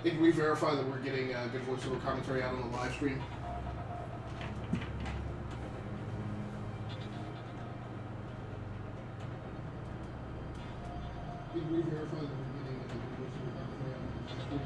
Hey, can we verify that we're getting good voiceover commentary out on the live stream? Can we verify that we're getting good voiceover commentary out on the live stream?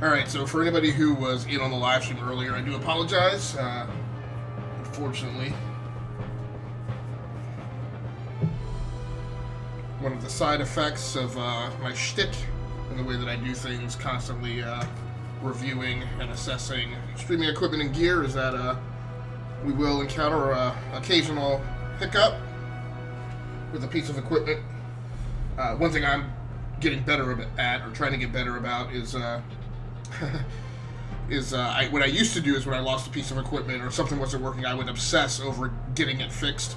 Alright, so for anybody who was in on the live stream earlier, I do apologize. Unfortunately, one of the side effects of my shtick and the way that I do things, constantly reviewing and assessing streaming equipment and gear, is that we will encounter an occasional hiccup with a piece of equipment. One thing I'm getting better at, or trying to get better about, is what I used to do is when I lost a piece of equipment or something wasn't working, I would obsess over getting it fixed,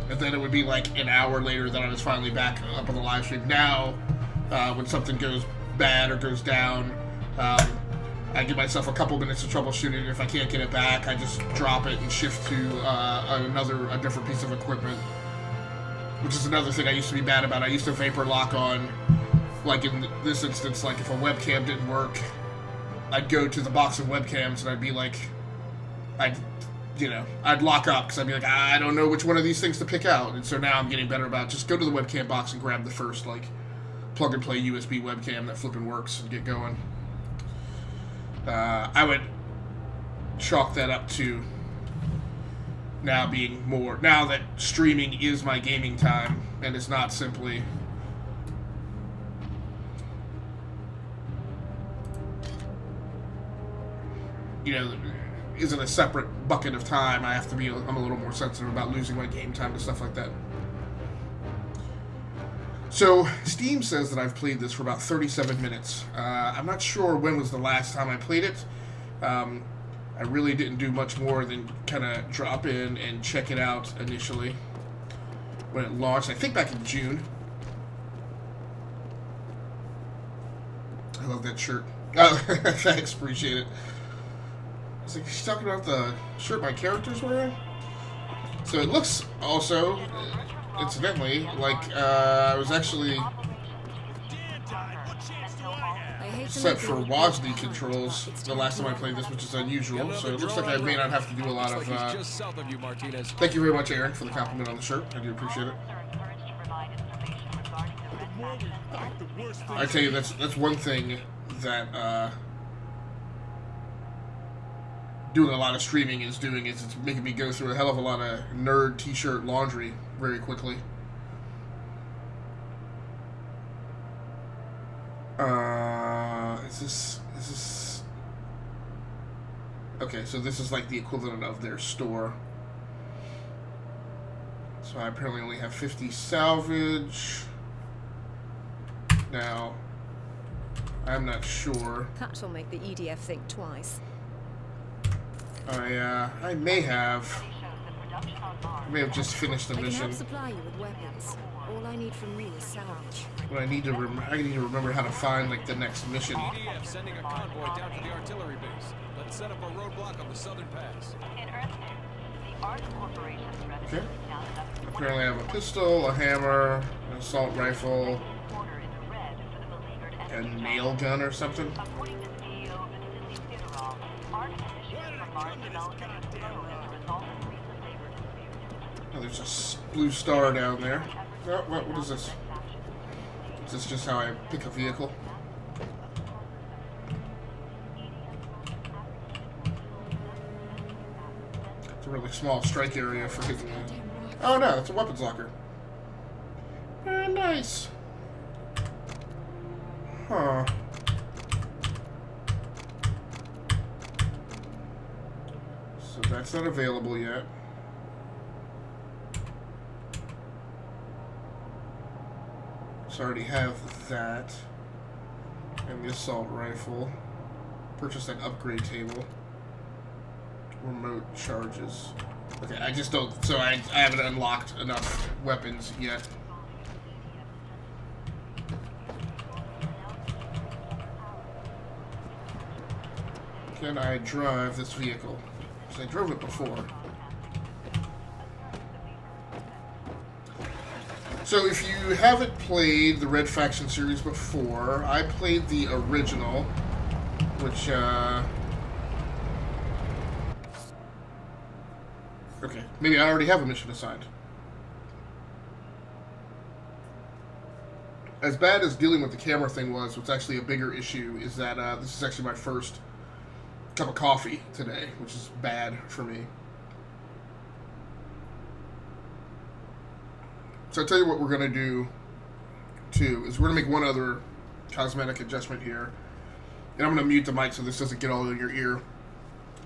and then it would be like an hour later that I was finally back up on the live stream. Now, when something goes bad or goes down, I give myself a couple minutes of troubleshooting. If I can't get it back, I just drop it and shift to a different piece of equipment. Which is another thing I used to be bad about. I used to vapor lock on, like in this instance, like if a webcam didn't work, I'd go to the box of webcams and I'd be like, I'd lock up because I'd be like, I don't know which one of these things to pick out. And so now I'm getting better about just go to the webcam box and grab the first, like, plug and play USB webcam that flipping works and get going. I would chalk that up to now being more, now that streaming is my gaming time and it's not simply isn't a separate bucket of time. I have to be, I'm a little more sensitive about losing my game time and stuff like that. So, Steam says that I've played this for about 37 minutes. I'm not sure when was the last time I played it. I really didn't do much more than kind of drop in and check it out initially when it launched. I think back in June. I love that shirt. Oh, thanks, appreciate it. I was like, she's talking about the shirt my character's wearing? So it looks also, incidentally, like I was actually set for WASD controls the last time I played this, which is unusual, so it looks like I may not have to do a lot of... Thank you very much, Aaron, for the compliment on the shirt. I do appreciate it. I tell you, that's one thing that doing a lot of streaming is doing, is it's making me go through a hell of a lot of nerd t-shirt laundry very quickly. Is this... Okay, so this is like the equivalent of their store. So I apparently only have 50 salvage. Now, I'm not sure. That'll make the EDF think twice. I may have just finished the mission. I can help supply you with weapons. All I need from you is salvage. But I need to remember how to find like the next mission. EDF sending a convoy down to the artillery base. Let's set up a roadblock on the southern pass. Okay. Apparently I have a pistol, a hammer, an assault rifle, a nail gun or something. Oh, there's a blue star down there. Oh, what is this? Is this just how I pick a vehicle? It's a really small strike area for hitting. Oh no, it's a weapons locker. Nice. Huh. So that's not available yet. So I already have that. And the assault rifle. Purchase an upgrade table. Remote charges. Okay, I just don't... So I haven't unlocked enough weapons yet. Can I drive this vehicle? Because I drove it before. So if you haven't played the Red Faction series before, I played the original, which, okay, maybe I already have a mission assigned. As bad as dealing with the camera thing was, what's actually a bigger issue is that this is actually my first cup of coffee today, which is bad for me. So I'll tell you what we're going to do, too, is we're going to make one other cosmetic adjustment here. And I'm going to mute the mic so this doesn't get all in your ear.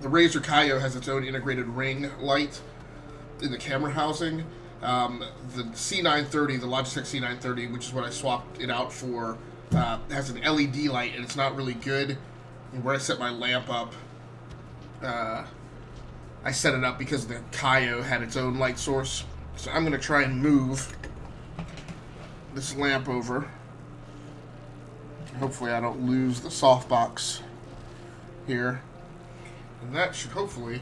The Razer Kaio has its own integrated ring light in the camera housing. The C930, the Logitech C930, which is what I swapped it out for, has an LED light, and it's not really good. And where I set my lamp up, I set it up because the Kaio had its own light source. So I'm going to try and move this lamp over Hopefully I don't lose the softbox here. And that should hopefully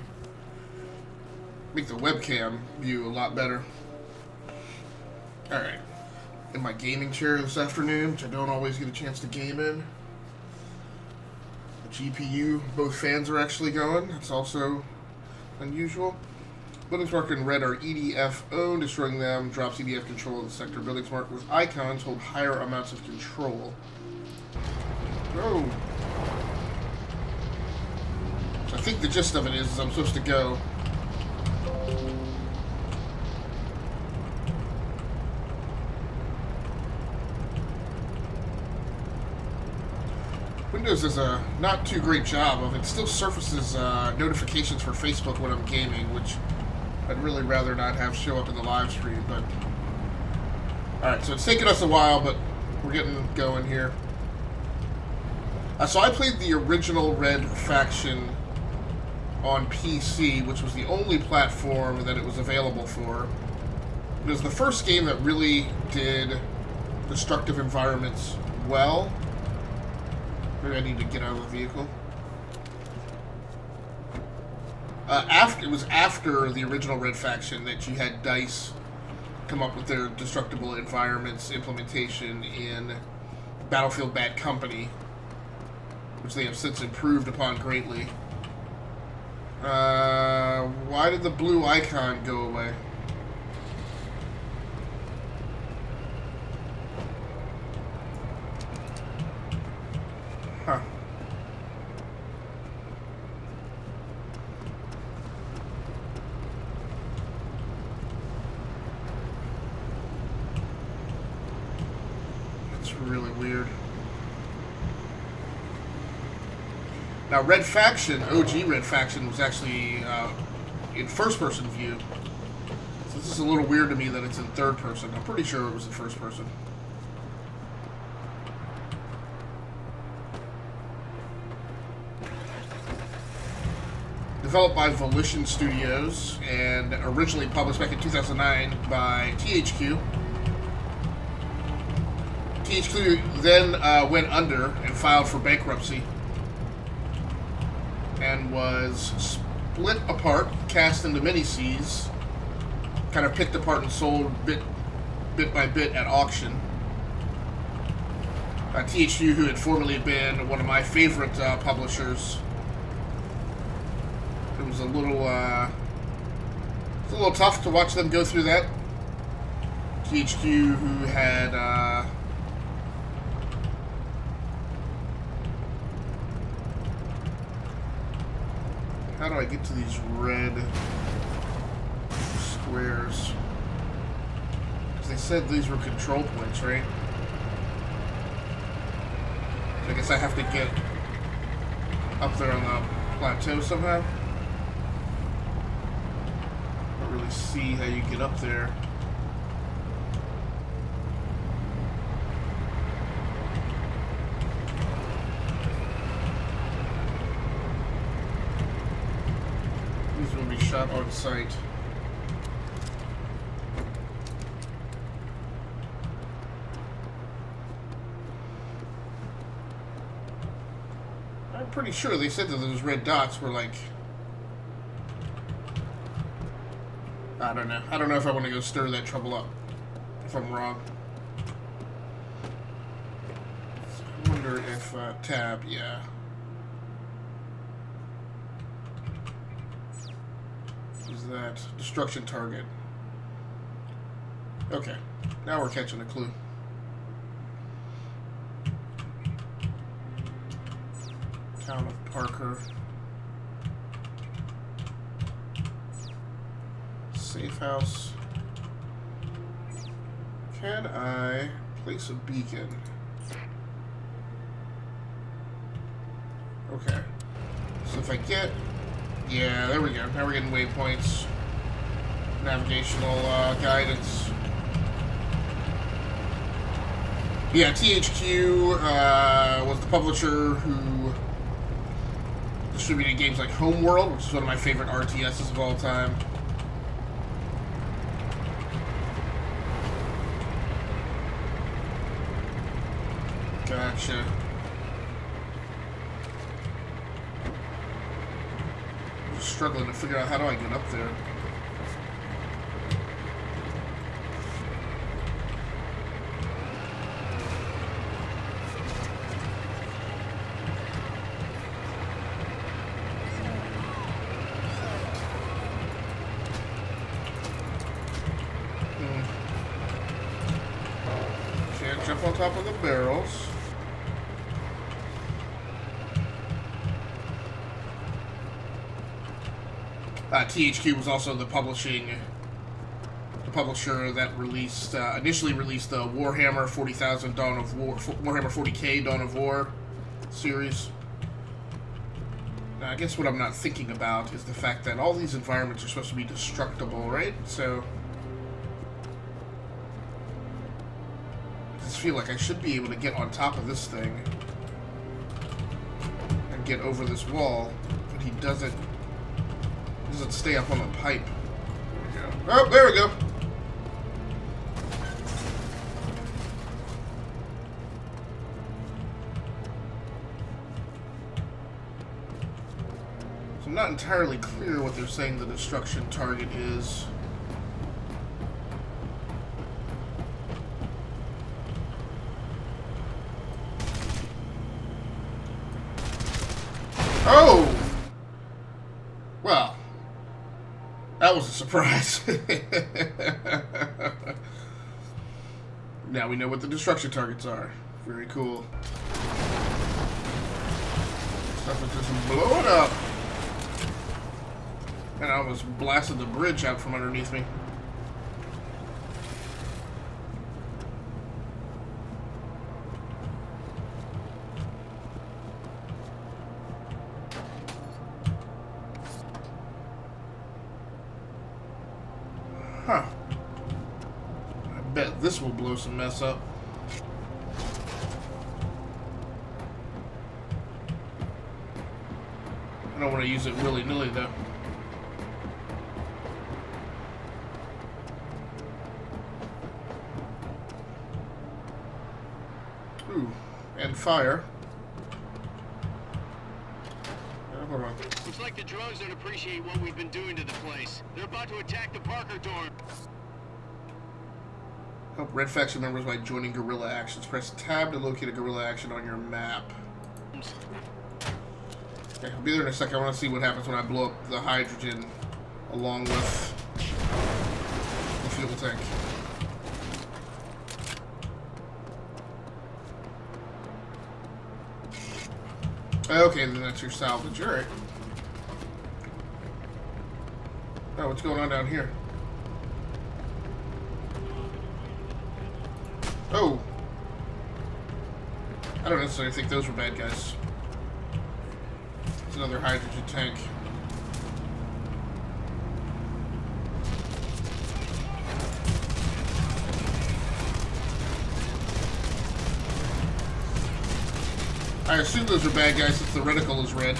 make the webcam view a lot better. Alright. In my gaming chair this afternoon, which I don't always get a chance to game in. The GPU, both fans are actually going. That's also unusual. Buildings marked in red are EDF owned. Destroying them drops EDF control of the sector. Buildings marked with icons hold higher amounts of control. Oh. So I think the gist of it is I'm supposed to go. Windows does a not too great job of it. Still surfaces notifications for Facebook when I'm gaming, which I'd really rather not have show up in the live stream. But alright, so it's taken us a while, but we're getting going here. So I played the original Red Faction on PC, which was the only platform that it was available for. It was the first game that really did destructive environments well. Maybe I need to get out of the vehicle. It was after the original Red Faction that you had DICE come up with their destructible environments implementation in Battlefield Bad Company, which they have since improved upon greatly. Why did the blue icon go away? Huh. That's really weird. Now, Red Faction, OG Red Faction, was actually in first-person view. So this is a little weird to me that it's in third-person. I'm pretty sure it was in first-person. Developed by Volition Studios and originally published back in 2009 by THQ. THQ then went under and filed for bankruptcy and was split apart, cast into mini-Cs, kind of picked apart and sold bit by bit at auction. THQ, who had formerly been one of my favorite publishers, it was a little tough to watch them go through that. THQ, who had how do I get to these red squares? Because they said these were control points, right? So I guess I have to get up there on the plateau somehow. I don't really see how you get up there. These will be shot on sight. I'm pretty sure they said that those red dots were like... I don't know. I don't know if I want to go stir that trouble up. If I'm wrong. I wonder if... tab, yeah. Is that destruction target? Okay. Now we're catching a clue. Town of Parker. Safe house. Can I place a beacon? Okay. So if I get... Yeah, there we go. Now we're getting waypoints. Navigational guidance. Yeah, THQ was the publisher who distributed games like Homeworld, which is one of my favorite RTSs of all time. Gotcha. I'm just struggling to figure out how do I get up there. Can't jump on top of the barrels. THQ was also the publisher that released, initially released the Warhammer 40,000 Dawn of War, Warhammer 40k Dawn of War series. Now, I guess what I'm not thinking about is the fact that all these environments are supposed to be destructible, right? So, I just feel like I should be able to get on top of this thing and get over this wall, but he doesn't stay up on the pipe. There we go. Oh, there we go. So I'm not entirely clear what they're saying the destruction target is. Oh! Well, that was a surprise. Now we know what the destruction targets are. Very cool. Stuff is just blowing up. And I almost blasted the bridge out from underneath me. Huh. I bet this will blow some mess up. I don't want to use it willy-nilly, though. Ooh, and fire. Hold on. Looks like the drones don't appreciate what we've been doing to the place. They're about to attack the Parker dorm. Help Red Faction members by joining guerrilla actions. Press tab to locate a guerrilla action on your map. Okay, I'll be there in a second. I want to see what happens when I blow up the hydrogen along with the fuel tank. Okay, then that's your salvage. Alright. Oh, what's going on down here? Oh! I don't necessarily think those were bad guys. It's another hydrogen tank. I assume those are bad guys since the reticle is red.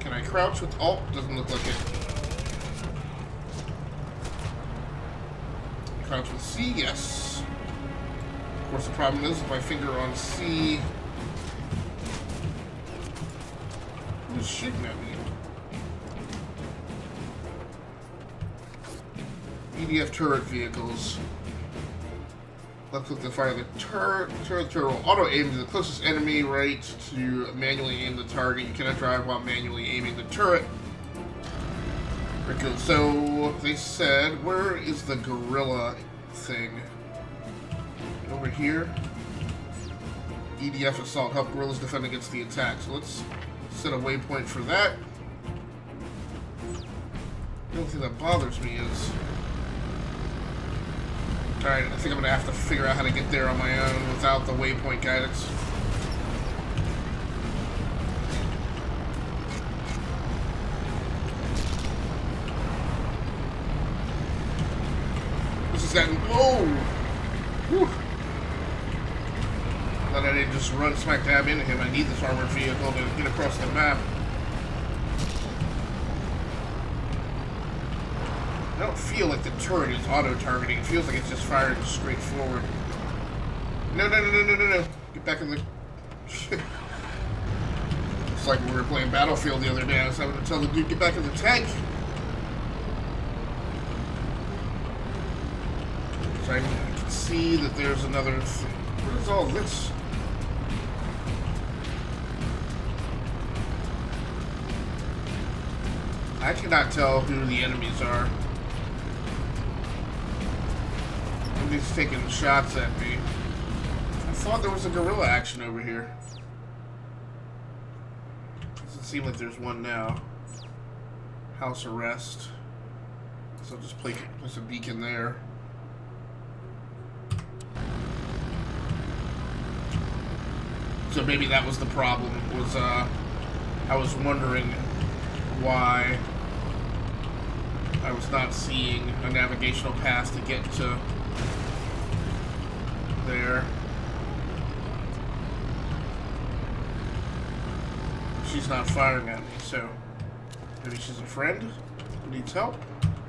Can I crouch with alt? Doesn't look like it. Crouch with C? Yes. Of course, the problem is with my finger on C. Who's shooting at me? EDF turret vehicles. Left click to fire the turret. The turret will auto aim to the closest enemy. Right to manually aim the target. You cannot drive while manually aiming the turret. Very good. So they said, where is the gorilla thing? Over here. EDF assault. Help guerrillas defend against the attack. So let's set a waypoint for that. The only thing that bothers me is... Alright, I think I'm going to have to figure out how to get there on my own without the waypoint guidance. This has gotten... Whoa! Whew. Thought I didn't just run smack dab into him. I need this armored vehicle to get across the map. I don't feel like the turret is auto-targeting. It feels like it's just firing straight forward. No, no, no, no, no, no, no. Get back in the... It's like when we were playing Battlefield the other day. I was having to tell the dude, get back in the tank. So I can see that there's another... What is all this? I cannot tell who the enemies are. Nobody's taking shots at me. I thought there was a guerrilla action over here. Doesn't seem like there's one now. House arrest. So I'll just place a beacon there. So maybe that was the problem. Was I was wondering why I was not seeing a navigational path to get to there. She's not firing at me, so maybe she's a friend who needs help.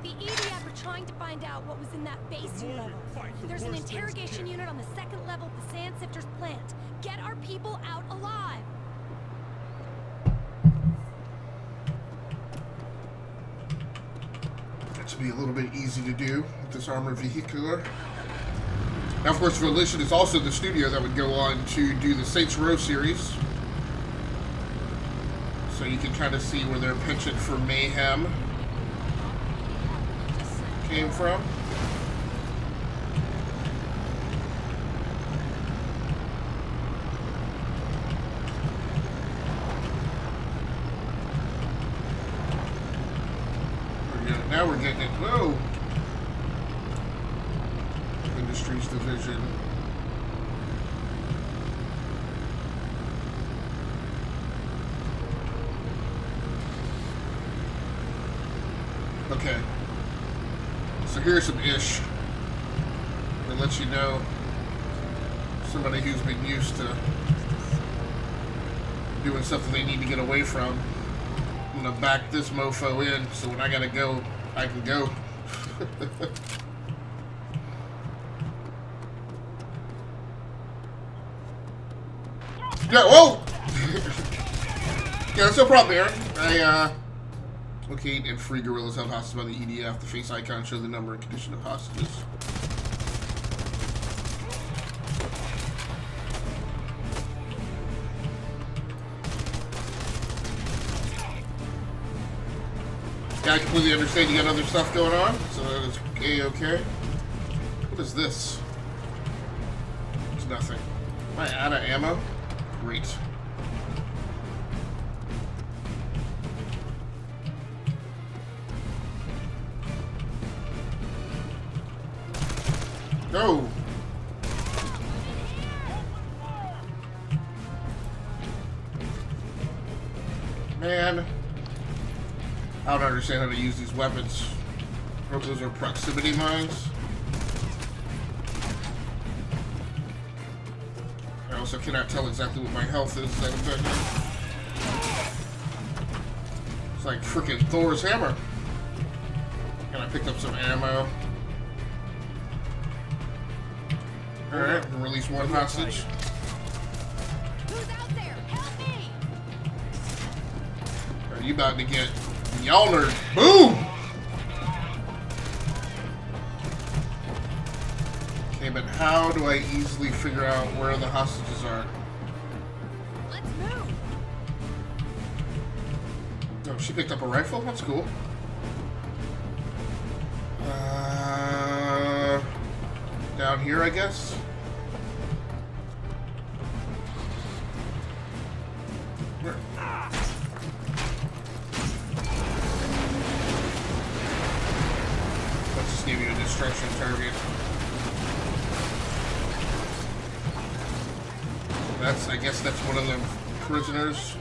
The EDF are trying to find out what was in that base 2 level. There's an interrogation unit on the 2nd level of the Sand Sifters plant. Get our people out alive! That should be a little bit easy to do with this armored vehicular. Now, of course, Volition is also the studio that would go on to do the Saints Row series. So you can kind of see where their penchant for mayhem came from. Now we're getting it. Whoa! Industries division. Okay. So here's some ish that lets you know somebody who's been used to doing stuff that they need to get away from. I'm gonna back this mofo in so when I gotta go, I can go. Yeah, whoa! Yeah, that's no problem, Aaron. I, locate and free guerrillas held hostage by the EDF. The face icon shows the number and condition of hostages. Yeah, I completely understand you got other stuff going on, so that is A-okay. What is this? It's nothing. Am I out of ammo? Great. Go! Man. I don't understand how to use these weapons. I hope those are proximity mines. I also cannot tell exactly what my health is that I'm doing. It's like freaking Thor's hammer. And I picked up some ammo. Alright, we'll release one hostage. Who's out there? Help me! Are you about to get yallered? Boom! Okay, but how do I easily figure out where the hostages are? Let's move! Oh, she picked up a rifle? That's cool. Down here, I guess? Where? Let's just give you a destruction target. That's, I guess that's one of the prisoners.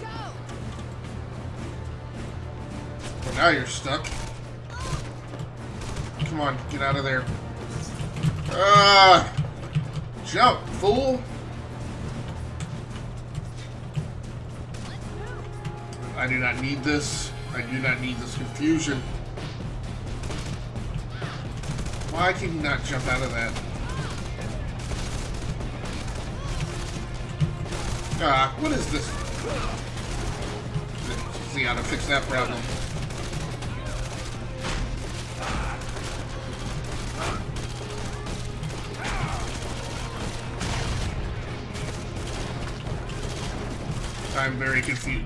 Well, now you're stuck. Come on, get out of there. Jump, fool! I do not need this. I do not need this confusion. Why can you not jump out of that? What is this? See how to fix that problem. I'm very confused.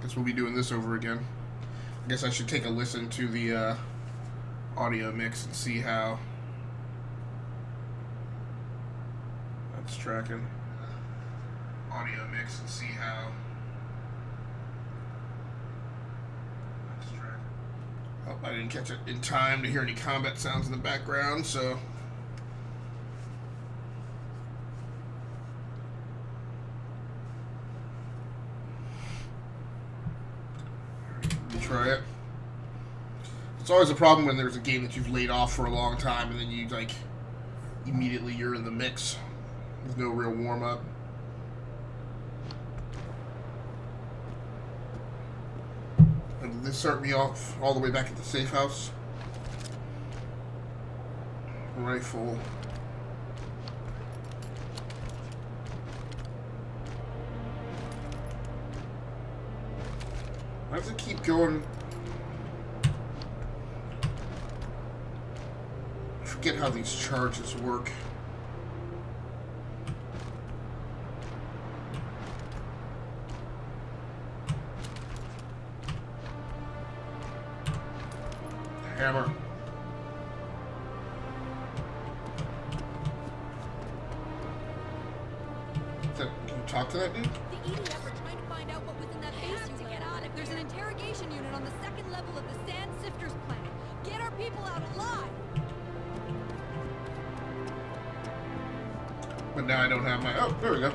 Guess we'll be doing this over again. I guess I should take a listen to the audio mix and see how that's tracking. Audio mix and see how that's tracking. Oh, I didn't catch it in time to hear any combat sounds in the background, so try it. It's always a problem when there's a game that you've laid off for a long time and then you like immediately you're in the mix. There's no real warm up. And did this start me off all the way back at the safe house? Rifle. Why does it keep going? I forget how these charges work. Hammer. Can you talk to that dude? The EDF are trying to find out what was in that base to get out of. There's an interrogation unit on the second level of the Sand Sifters plant. Get our people out alive. But now I don't have my... Oh, there we go.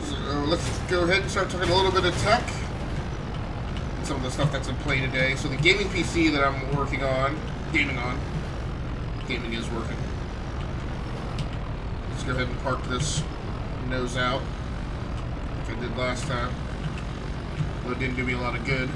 So let's go ahead and start talking a little bit of tech. Some of the stuff that's in play today. So the gaming PC that I'm working on, gaming is working. Let's go ahead and park this nose out, like I did last time. Though it didn't do me a lot of good.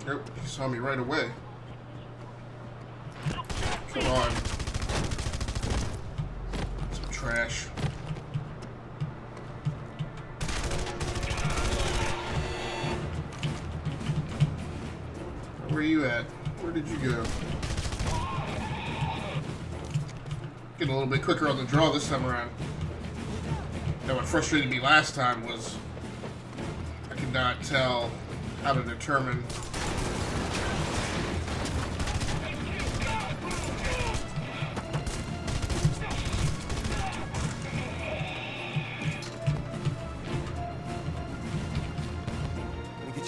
Nope, he saw me right away. Come on. Some trash. Where are you at? Where did you go? Getting a little bit quicker on the draw this time around. Now what frustrated me last time was I could not tell how to determine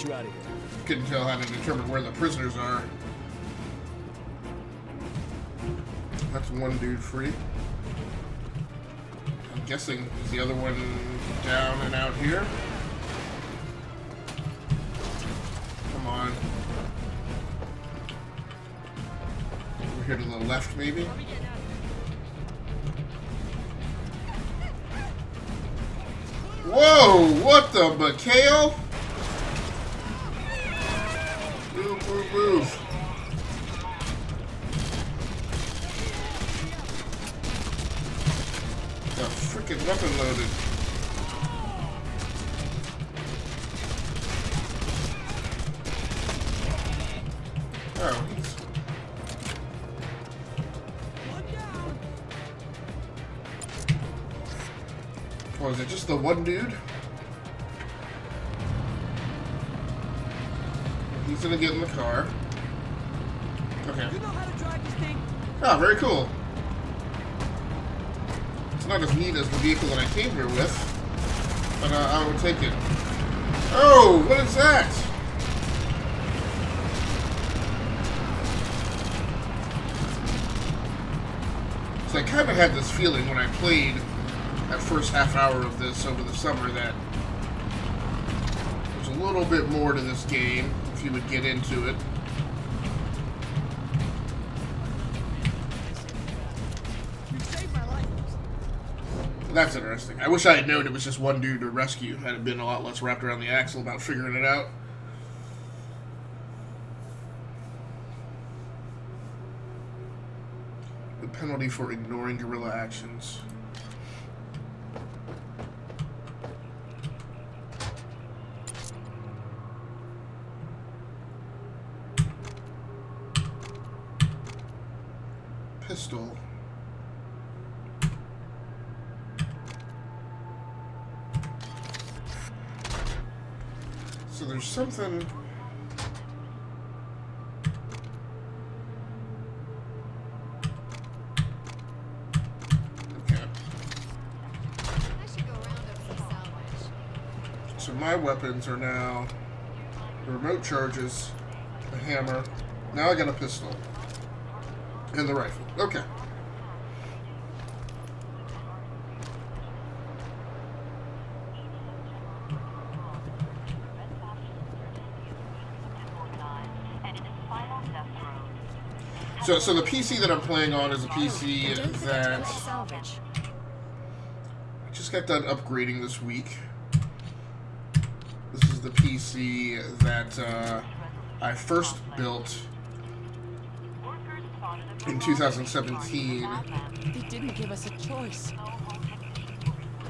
you out of here. couldn't tell how to determine where the prisoners are. That's one dude free. I'm guessing is the other one down and out here. Come on. Over here to the left, maybe? Whoa! What the McHale? Move, move, move. The freaking weapon loaded. Oh, he's... Oh, is it just the one dude? He's gonna get in the car. Okay. You know how to drive this thing? Oh, very cool. It's not as neat as the vehicle that I came here with, but I would take it. Oh, what is that? So I kind of had this feeling when I played that first half hour of this over the summer that there's a little bit more to this game if you would get into it. You saved my life. That's interesting. I wish I had known it was just one dude to rescue. Had it been a lot less wrapped around the axle about figuring it out. The penalty for ignoring guerrilla actions. Pistol. So there's something. Okay. I should go round up some salvage. So my weapons are now the remote charges, the hammer. Now I got a pistol. And the rifle. Okay. So the PC that I'm playing on is a PC Don't forget to that collect salvage. I just got done upgrading this week. This is the PC that I first built in 2017. They didn't give us a choice.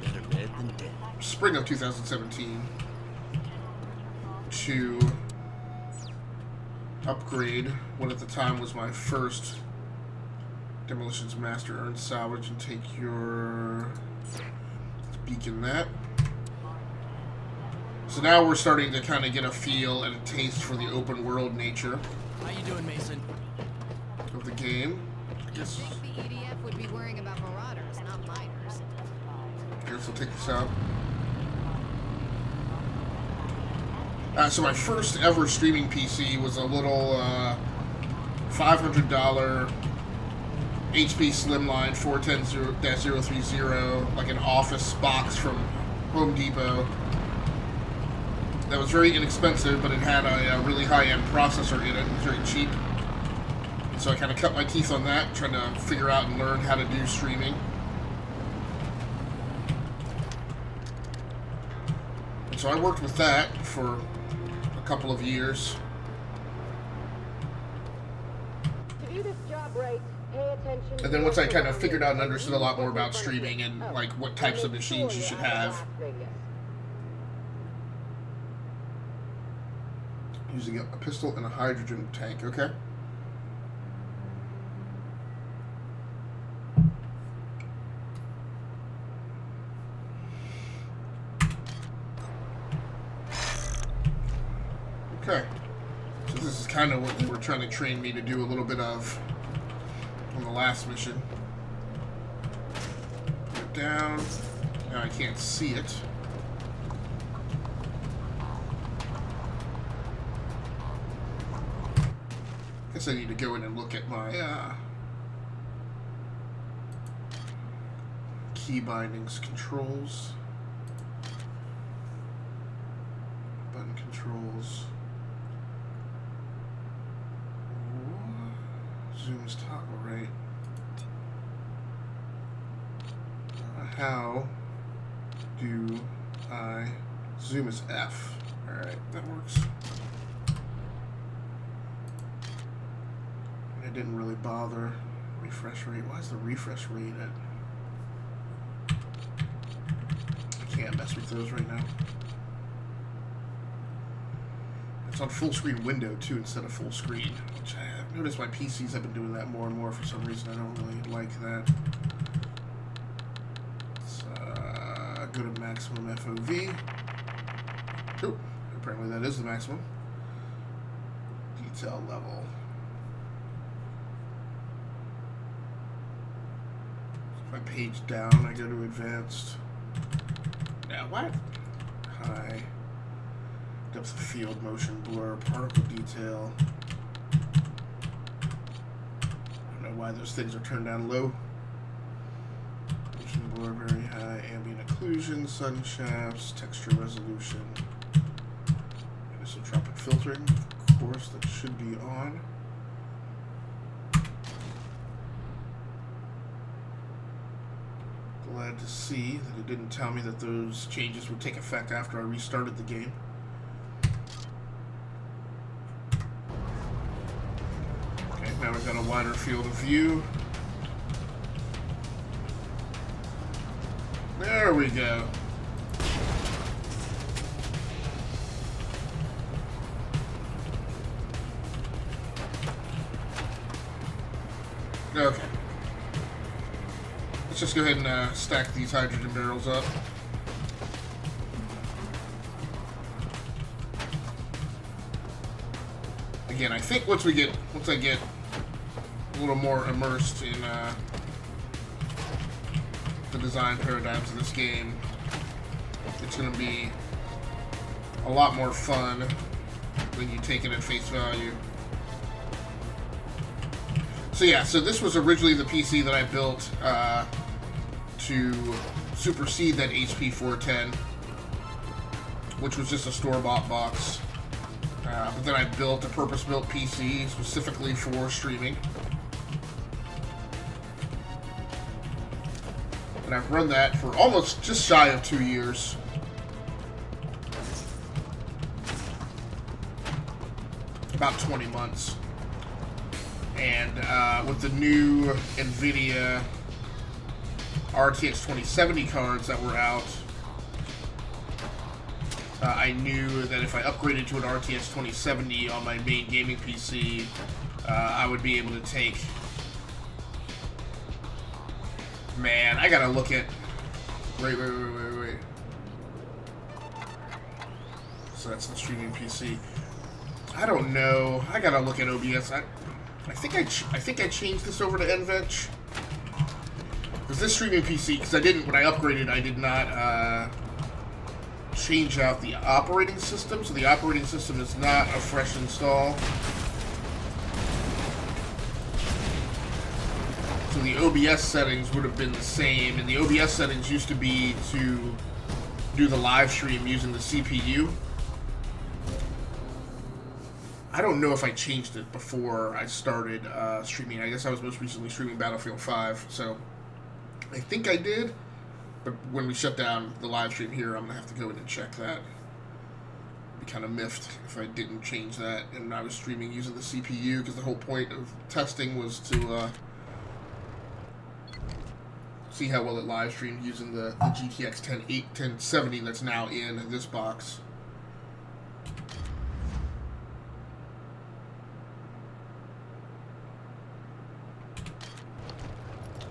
Better dead than dead. Spring of 2017 to upgrade what at the time was my first Demolition's Master earned salvage and take your beacon that. So now we're starting to kind of get a feel and a taste for the open world nature How you doing, Mason? of the game. I guess The EDF would be worrying about marauders, not miners. I'll take this out. So my first ever streaming PC was a little $500 HP Slimline 410-030, like an office box from Home Depot. That was very inexpensive, but it had a really high-end processor in it. It was very cheap. So I kind of cut my teeth on that, trying to figure out and learn how to do streaming. And so I worked with that for a couple of years. To do this job right, pay attention. And then once I kind of figured out and understood a lot more about streaming and like what types of machines you should have, using a pistol and a hydrogen tank, okay? Okay. So this is kind of what they were trying to train me to do a little bit of on the last mission. Put it down. Now I can't see it. Guess I need to go in and look at my key bindings, controls, button controls. Zoom is toggle right. How do I zoom is F? Alright, that works. I didn't really bother. Refresh rate. Why is the refresh rate at? I can't mess with those right now. It's on full screen window too instead of full screen, which I've noticed my PCs have been doing that more and more for some reason. I don't really like that. Let's go to maximum FOV. Oh, apparently that is the maximum. Detail level. If I page down, I go to advanced. Now what? High. Depth of field, motion blur, particle detail. I don't know why those things are turned down low. Motion blur very high, ambient occlusion, sun shafts, texture resolution. filtering. Of course, that should be on. Glad to see that it didn't tell me that those changes would take effect after I restarted the game. Okay, now we've got a wider field of view. There we go. Okay. Let's just go ahead and stack these hydrogen barrels up. Again, I think once I get a little more immersed in the design paradigms of this game, it's going to be a lot more fun when you take it at face value. So yeah, so this was originally the PC that I built to supersede that HP 410, which was just a store-bought box. But then I built a purpose-built PC specifically for streaming. And I've run that for almost just shy of 2 years. About 20 months. And with the new NVIDIA RTX 2070 cards that were out, I knew that if I upgraded to an RTX 2070 on my main gaming PC, I would be able to take... Man, I gotta look at... Wait. So that's the streaming PC. I don't know. I gotta look at OBS. I think I changed this over to NVENC. Because this streaming PC, because when I upgraded, I did not change out the operating system. So the operating system is not a fresh install. So the OBS settings would have been the same. And the OBS settings used to be to do the live stream using the CPU. I don't know if I changed it before I started streaming. I guess I was most recently streaming Battlefield 5, so I think I did. But when we shut down the live stream here, I'm going to have to go in and check that. I'd be kind of miffed if I didn't change that and I was streaming using the CPU, because the whole point of testing was to see how well it live streamed using the GTX 1070 that's now in this box.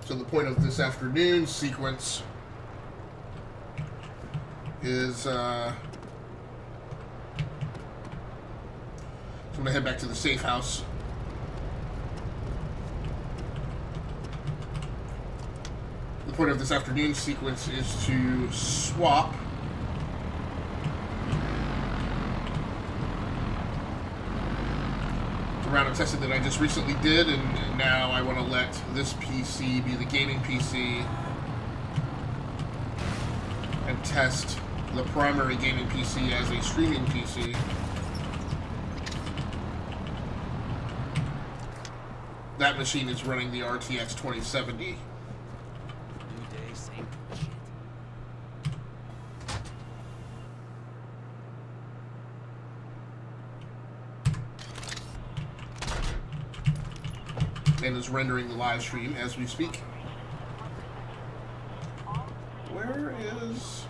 So the point of this afternoon's sequence is I'm going to head back to the safe house. The point of this afternoon's sequence is to swap the round of testing that I just recently did, and now I want to let this PC be the gaming PC and test the primary gaming PC as a streaming PC. That machine is running the RTX 2070. New day, same shit. And is rendering the live stream as we speak. Where is...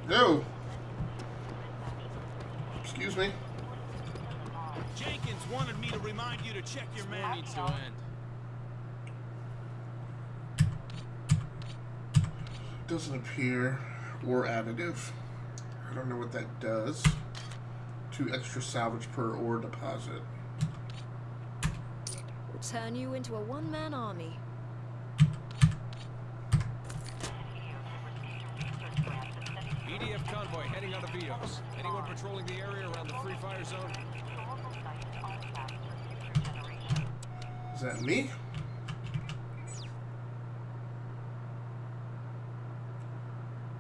No! Excuse me. Jenkins wanted me to remind you to check your man. Needs to end. Doesn't appear, or additive. I don't know what that does. 2 extra salvage per ore deposit. Will turn you into a one-man army. EDF convoy heading out of Vios. Anyone patrolling the area around the Free Fire Zone? Is that me?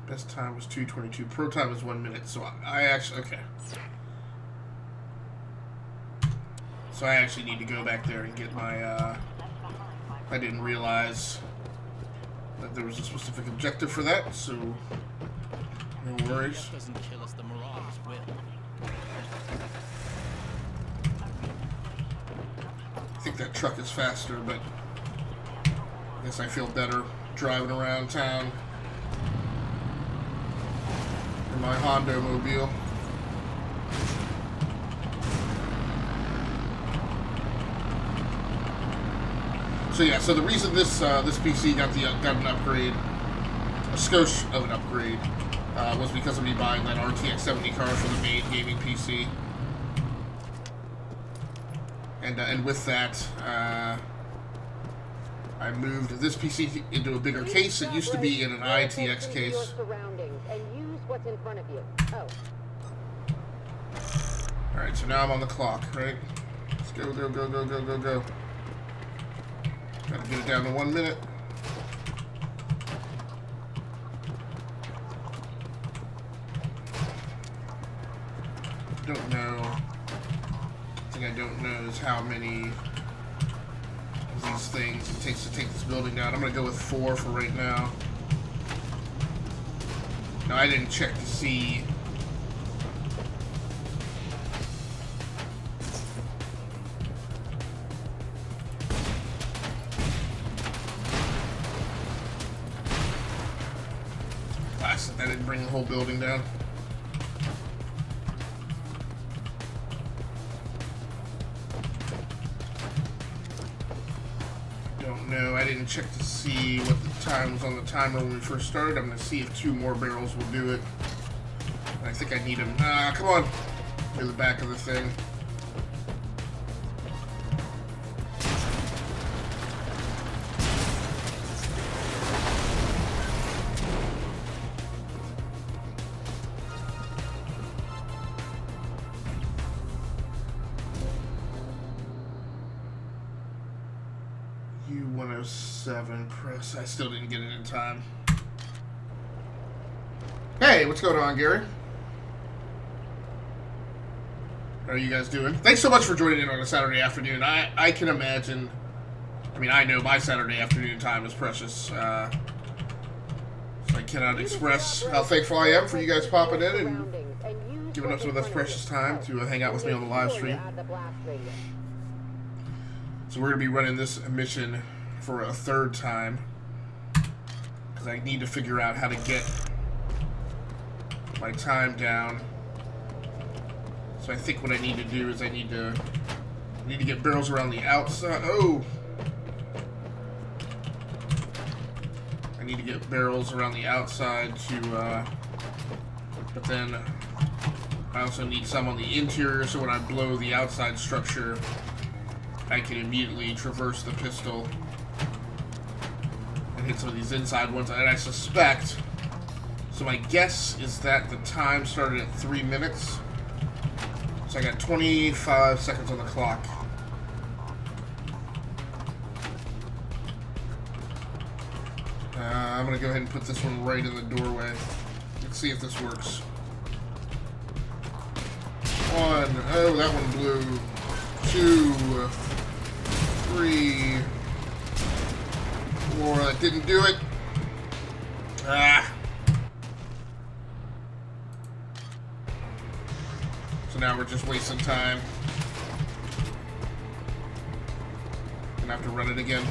Best time was 2:22. Pro time is 1 minute. So I actually okay. So I actually need to go back there and get my. I didn't realize that there was a specific objective for that. So no worries. Doesn't kill us, the Marauders will. I think that truck is faster, but I guess I feel better driving around town in my Honda mobile. So yeah, so the reason this PC got an upgrade, a skosh of an upgrade, was because of me buying that RTX 70 card for the main gaming PC. And with that, I moved this PC into a bigger case. It used to be in an ITX case. Alright, so now I'm on the clock, right? Let's go, go, go, go, go, go, go. Gotta get it down to 1 minute. Don't know. I don't know is how many of these things it takes to take this building down. I'm going to go with 4 for right now. Now, I didn't check to see. I didn't bring the whole building down. No, I didn't check to see what the time was on the timer when we first started. I'm going to see if 2 more barrels will do it. I think I need them. Come on. Near the back of the thing. U107 press. I still didn't get it in time. Hey, what's going on, Gary? How are you guys doing? Thanks so much for joining in on a Saturday afternoon. I can imagine. I mean, I know my Saturday afternoon time is precious. So I cannot express how thankful I am for you guys popping in and giving up some of this precious time to hang out with me on the live stream. So we're going to be running this mission for a 3rd time, because I need to figure out how to get my time down. So I think what I need to do is I need to get barrels around the outside. Oh! I need to get barrels around the outside to, but then I also need some on the interior, so when I blow the outside structure, I can immediately traverse the pistol and hit some of these inside ones. And I suspect, so my guess is that the time started at 3 minutes. So I got 25 seconds on the clock. I'm going to go ahead and put this one right in the doorway. Let's see if this works. 1. Oh, that one blew. 2. 3, 4, that didn't do it. So now we're just wasting time. Gonna have to run it again.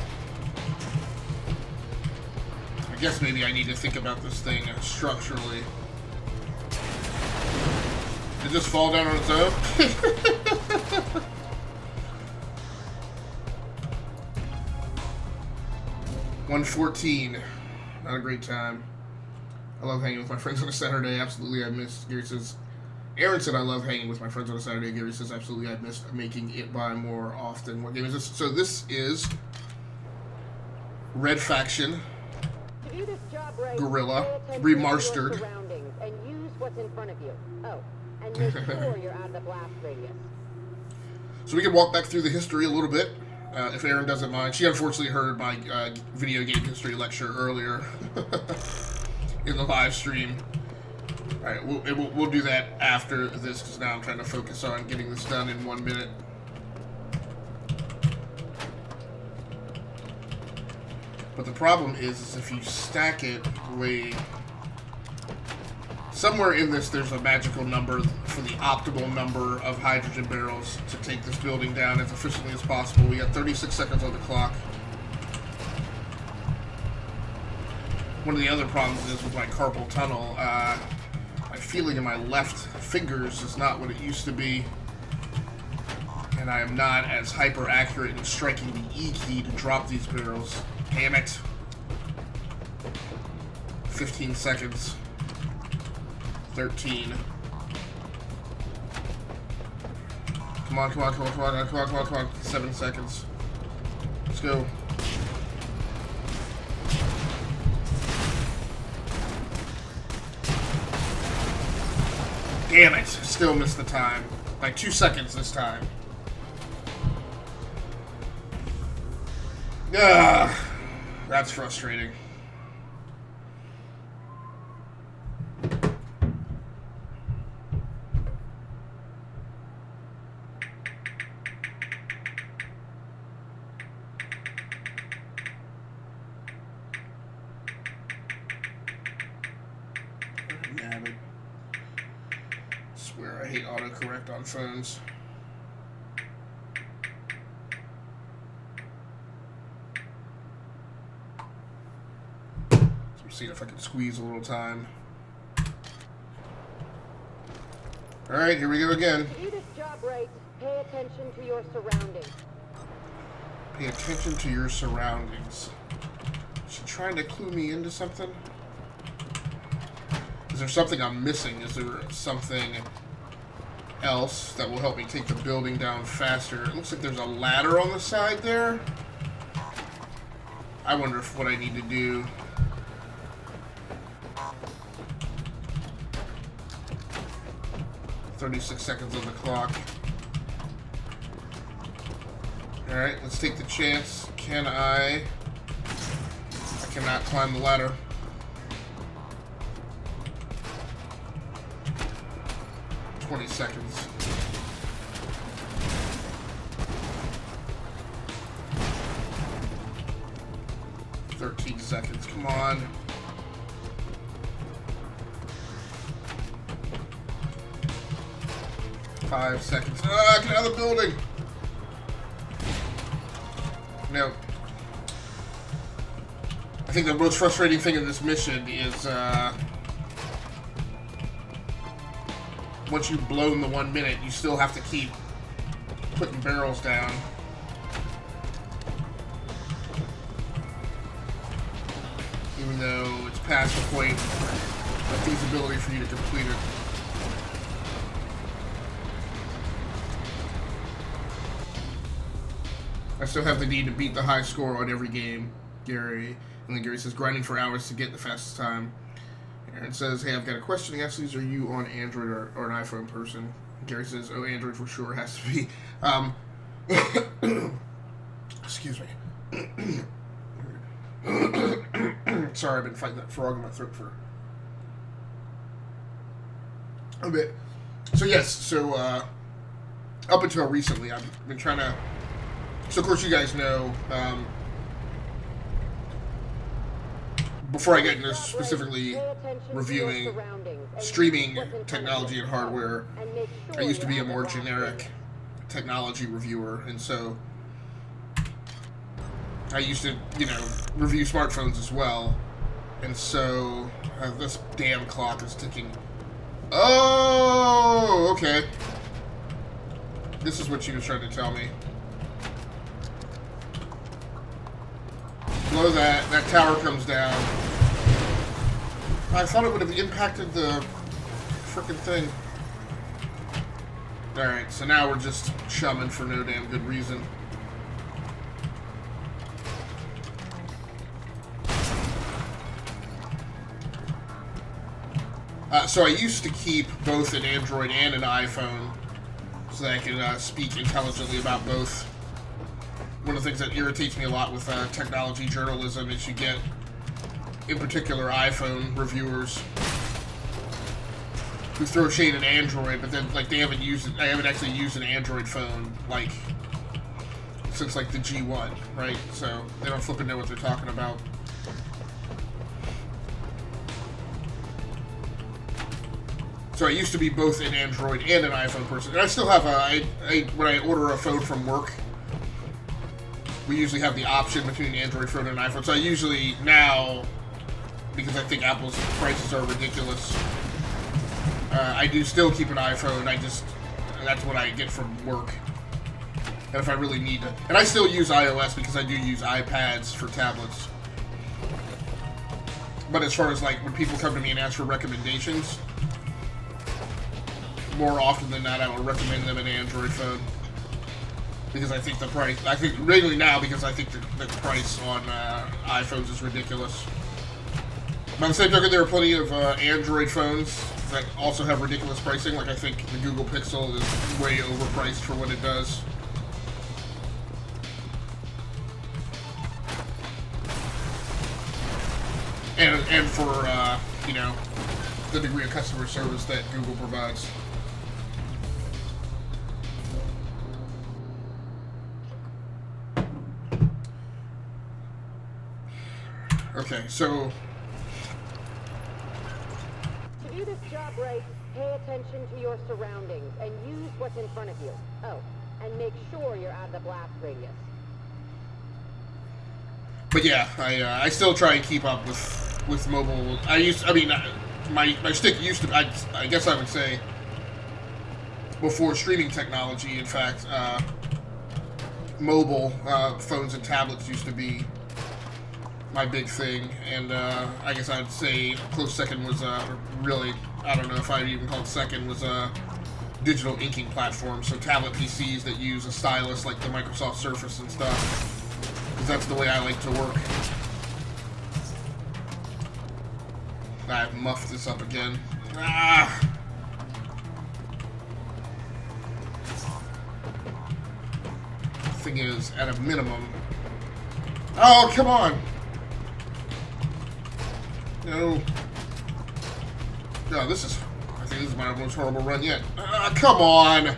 I guess maybe I need to think about this thing structurally. Did it just fall down on its own? 1:14. Not a great time. I love hanging with my friends on a Saturday. Absolutely, I missed. Gary says, Aaron said, I love hanging with my friends on a Saturday. Gary says, absolutely, I missed making it by more often. What game is this? So this is Red Faction Guerrilla ReMARStered. And use what's in front of you. Oh, and make sure you're out of the blast radius. So we can walk back through the history a little bit. If Erin doesn't mind. She unfortunately heard my video game history lecture earlier in the live stream. Alright, we'll do that after this, because now I'm trying to focus on getting this done in 1 minute. But the problem is if you stack it the way... Somewhere in this, there's a magical number for the optimal number of hydrogen barrels to take this building down as efficiently as possible. We got 36 seconds on the clock. One of the other problems is with my carpal tunnel, my feeling in my left fingers is not what it used to be. And I am not as hyper accurate in striking the E key to drop these barrels. Damn it. 15 seconds. 13. Come on, come on, come on, come on, come on, come on, come on. 7 seconds. Let's go. Damn it. Still missed the time. Like 2 seconds this time. That's frustrating. Yeah, but I swear I hate autocorrect on phones. See if I can squeeze a little time. Alright, here we go again. To do this job right, pay attention to your surroundings. Pay attention to your surroundings. Is she trying to clue me into something? Is there something I'm missing? Is there something else that will help me take the building down faster? It looks like there's a ladder on the side there. I wonder if what I need to do... 36 seconds on the clock. Alright, let's take the chance. Can I cannot climb the ladder. $20 seconds. $13 seconds. Come on. 5 seconds. Ah, get out of the building! No. I think the most frustrating thing in this mission is, once you've blown the 1 minute, you still have to keep putting barrels down. Even though it's past the point of feasibility for you to complete it. I still have the need to beat the high score on every game, Gary. And then Gary says, grinding for hours to get the fastest time. Aaron says, hey, I've got a question. Ashley's, are you on Android or an iPhone person? Gary says, oh, Android for sure has to be. Excuse me. Sorry, I've been fighting that frog in my throat for a bit. So, yes, so up until recently, I've been trying to... So, of course, you guys know, before I get into specifically reviewing streaming technology and hardware, I used to be a more generic technology reviewer, and so I used to, you know, review smartphones as well, and so this damn clock is ticking. Oh, okay. This is what she was trying to tell me. Below that tower comes down. I thought it would have impacted the frickin' thing. Alright, so now we're just chumming for no damn good reason. So I used to keep both an Android and an iPhone so that I could speak intelligently about both. One of the things that irritates me a lot with technology journalism is you get in particular iPhone reviewers who throw shade at Android, but then like they haven't used it. I haven't actually used an Android phone like since like the G1, right? So they don't flipping know what they're talking about. So I used to be both an Android and an iPhone person, and I still have when I order a phone from work, we usually have the option between an Android phone and an iPhone. So I usually now, because I think Apple's prices are ridiculous, I do still keep an iPhone. That's what I get from work. And if I really need to, and I still use iOS because I do use iPads for tablets. But as far as like when people come to me and ask for recommendations, more often than not, I will recommend them an Android phone because I think the price. I think mainly now because I think the price on iPhones is ridiculous. By the same token, there are plenty of Android phones that also have ridiculous pricing. Like I think the Google Pixel is way overpriced for what it does. And for you know, the degree of customer service that Google provides. Okay, so To do this job right, pay attention to your surroundings and use what's in front of you. Oh, and make sure you're out of the blast radius. but yeah, I still try and keep up with mobile. My stick used to. I guess I would say before streaming technology. In fact, mobile phones and tablets used to be my big thing, and I guess I'd say close second was really, I don't know if I'd even call it second, was digital inking platforms. So tablet PCs that use a stylus like the Microsoft Surface and stuff, because that's the way I like to work. I've muffed this up again. Ah! Thing is, at a minimum. Oh, come on! No. No, this is. I think this is my most horrible run yet. Come on!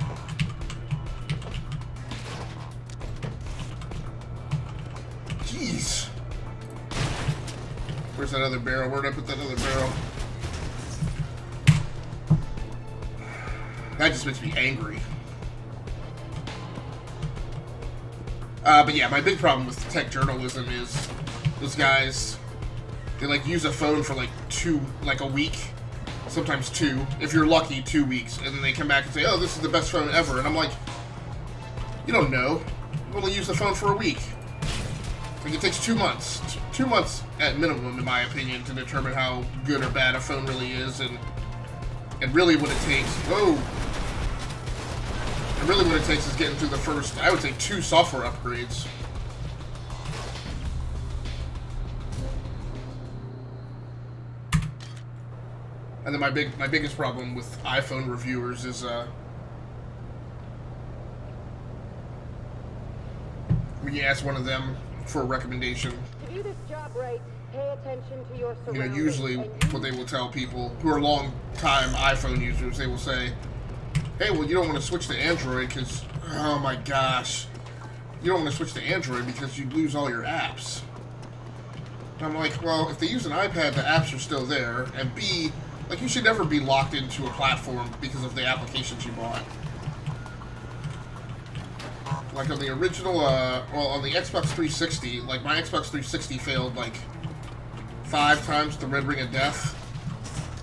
Jeez. Where's that other barrel? Where'd I put that other barrel? That just makes me angry. But yeah, my big problem with tech journalism is those guys, they like use a phone for like a week, sometimes 2, if you're lucky, 2 weeks, and then they come back and say, oh, this is the best phone ever, and I'm like, you don't know. You only use the phone for a week. Like, it takes 2 months. 2 months at minimum, in my opinion, to determine how good or bad a phone really is, and really what it takes. Whoa! And really what it takes is getting through the first, I would say, 2 software upgrades. And then my biggest problem with iPhone reviewers is when you ask one of them for a recommendation. To do this job right, pay attention to your surroundings. You know, usually what they will tell people who are long-time iPhone users, they will say, hey, well, you don't want to switch to Android because, oh my gosh, you don't want to switch to Android because you'd lose all your apps. And I'm like, well, if they use an iPad, the apps are still there, and B, like, you should never be locked into a platform because of the applications you bought. Like, on the original, well, on the Xbox 360, like, my Xbox 360 failed, like, 5 times the Red Ring of Death.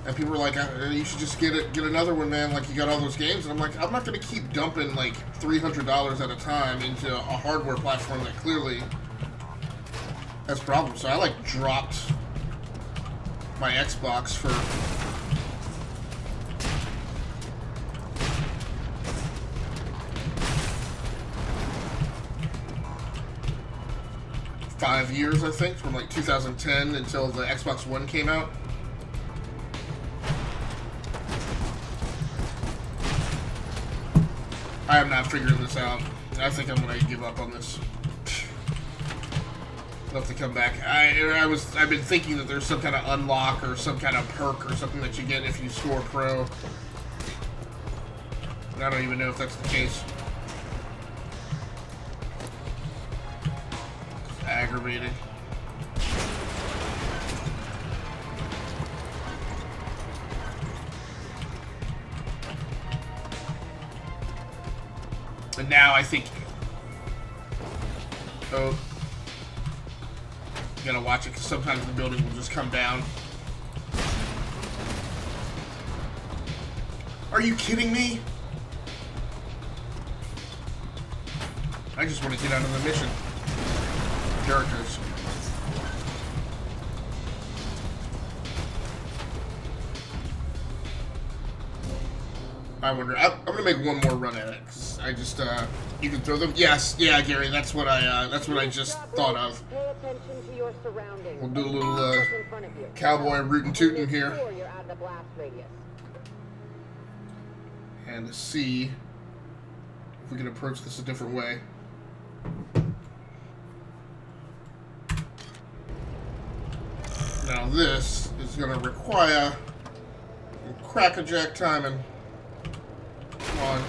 And people were like, you should just get another one, man, like, you got all those games. And I'm like, I'm not going to keep dumping, like, $300 at a time into a hardware platform that clearly has problems. So I, like, dropped my Xbox for... $5 years, I think, from like 2010 until the Xbox One came out. I am not figuring this out. I think I'm going to give up on this. I'll have to come back. I've been thinking that there's some kind of unlock or some kind of perk or something that you get if you score pro. And I don't even know if that's the case. It's aggravating. And now I think... Oh. You gotta watch it, because sometimes the building will just come down. Are you kidding me? I just want to get out of the mission. Characters. I wonder. I'm gonna make one more run at it. 'Cause I just you can throw them. Yes, yeah, Gary. That's what I just thought of. Pay attention to your surroundings. We'll do a and little what's in front of you. cowboy rootin' tootin' Make here, sure you're out of the blast radius. and see if we can approach this a different way. Now this is gonna require crackerjack timing. Come on.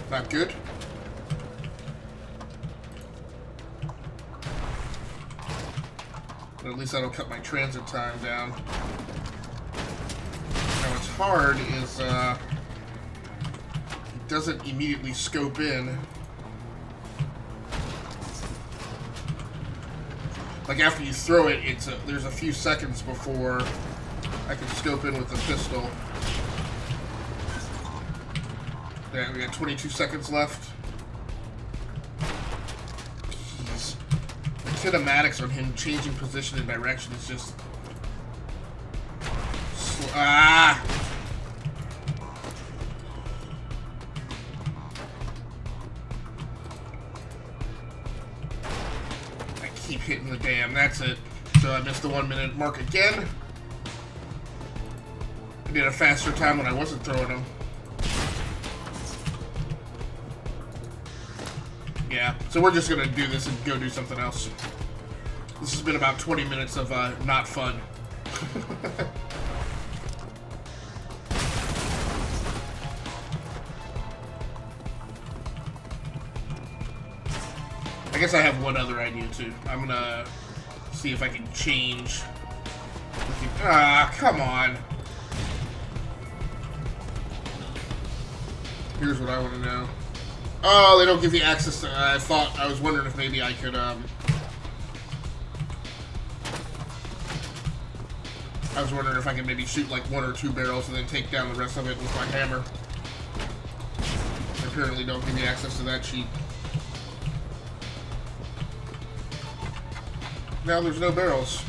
Not good. But at least that'll cut my transit time down. Now what's hard is it doesn't immediately scope in. Like after you throw it, there's a few seconds before I can scope in with the pistol. Yeah, we got 22 seconds left. Jeez. The kinematics on him changing position and direction is just... Ah! I keep hitting the dam, that's it. So I missed the 1 minute mark again. I did a faster time when I wasn't throwing them. Yeah, so we're just gonna do this and go do something else. This has been about 20 minutes of not fun. I guess I have one other idea too. I'm gonna see if I can change. Ah, come on. Here's what I want to know. Oh, they don't give you access to... I was wondering if maybe I could, I was wondering if I could maybe shoot like 1 or 2 barrels and then take down the rest of it with my hammer. They apparently don't give me access to that sheet. Now there's no barrels.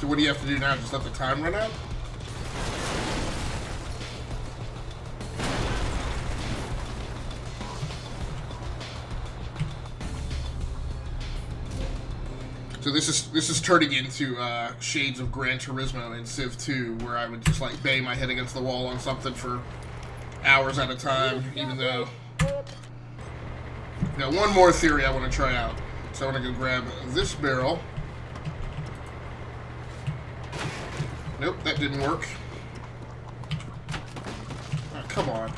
So what do you have to do now? Just let the time run out? So this is turning into shades of Gran Turismo in Civ 2, where I would just like bang my head against the wall on something for hours at a time, even though... Got one more theory I want to try out. So I want to go grab this barrel. Nope, that didn't work. Oh, come on.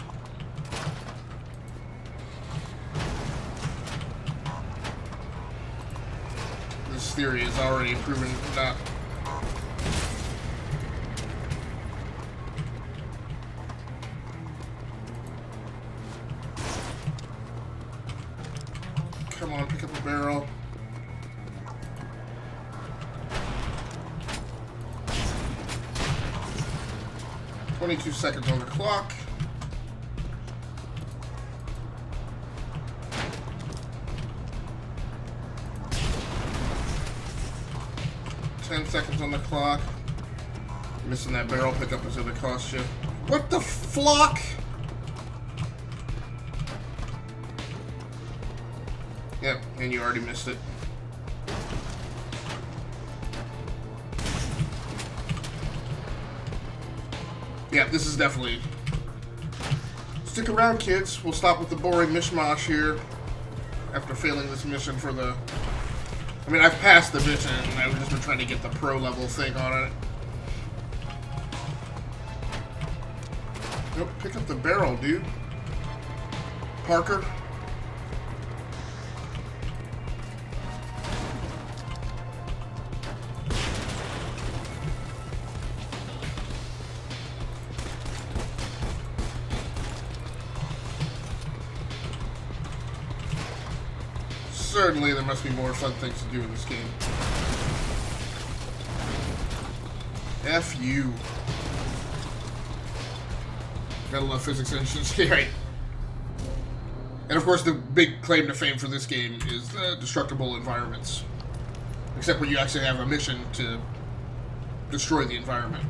This theory is already proven not... Come on, pick up a barrel. "22 seconds on the clock. "10 seconds on the clock. Missing that barrel pickup is gonna cost you. What the flock? Yep, and you already missed it. Yeah, this is definitely... Stick around, kids. We'll stop with the boring mishmash here. after failing this mission for the... I mean, I've passed the mission, and I've just been trying to get the pro level thing on it. Nope, pick up the barrel, dude. Parker. Certainly, there must be more fun things to do in this game. F you. Gotta love physics engines. Right. And of course, the big claim to fame for this game is the destructible environments. Except when you actually have a mission to destroy the environment.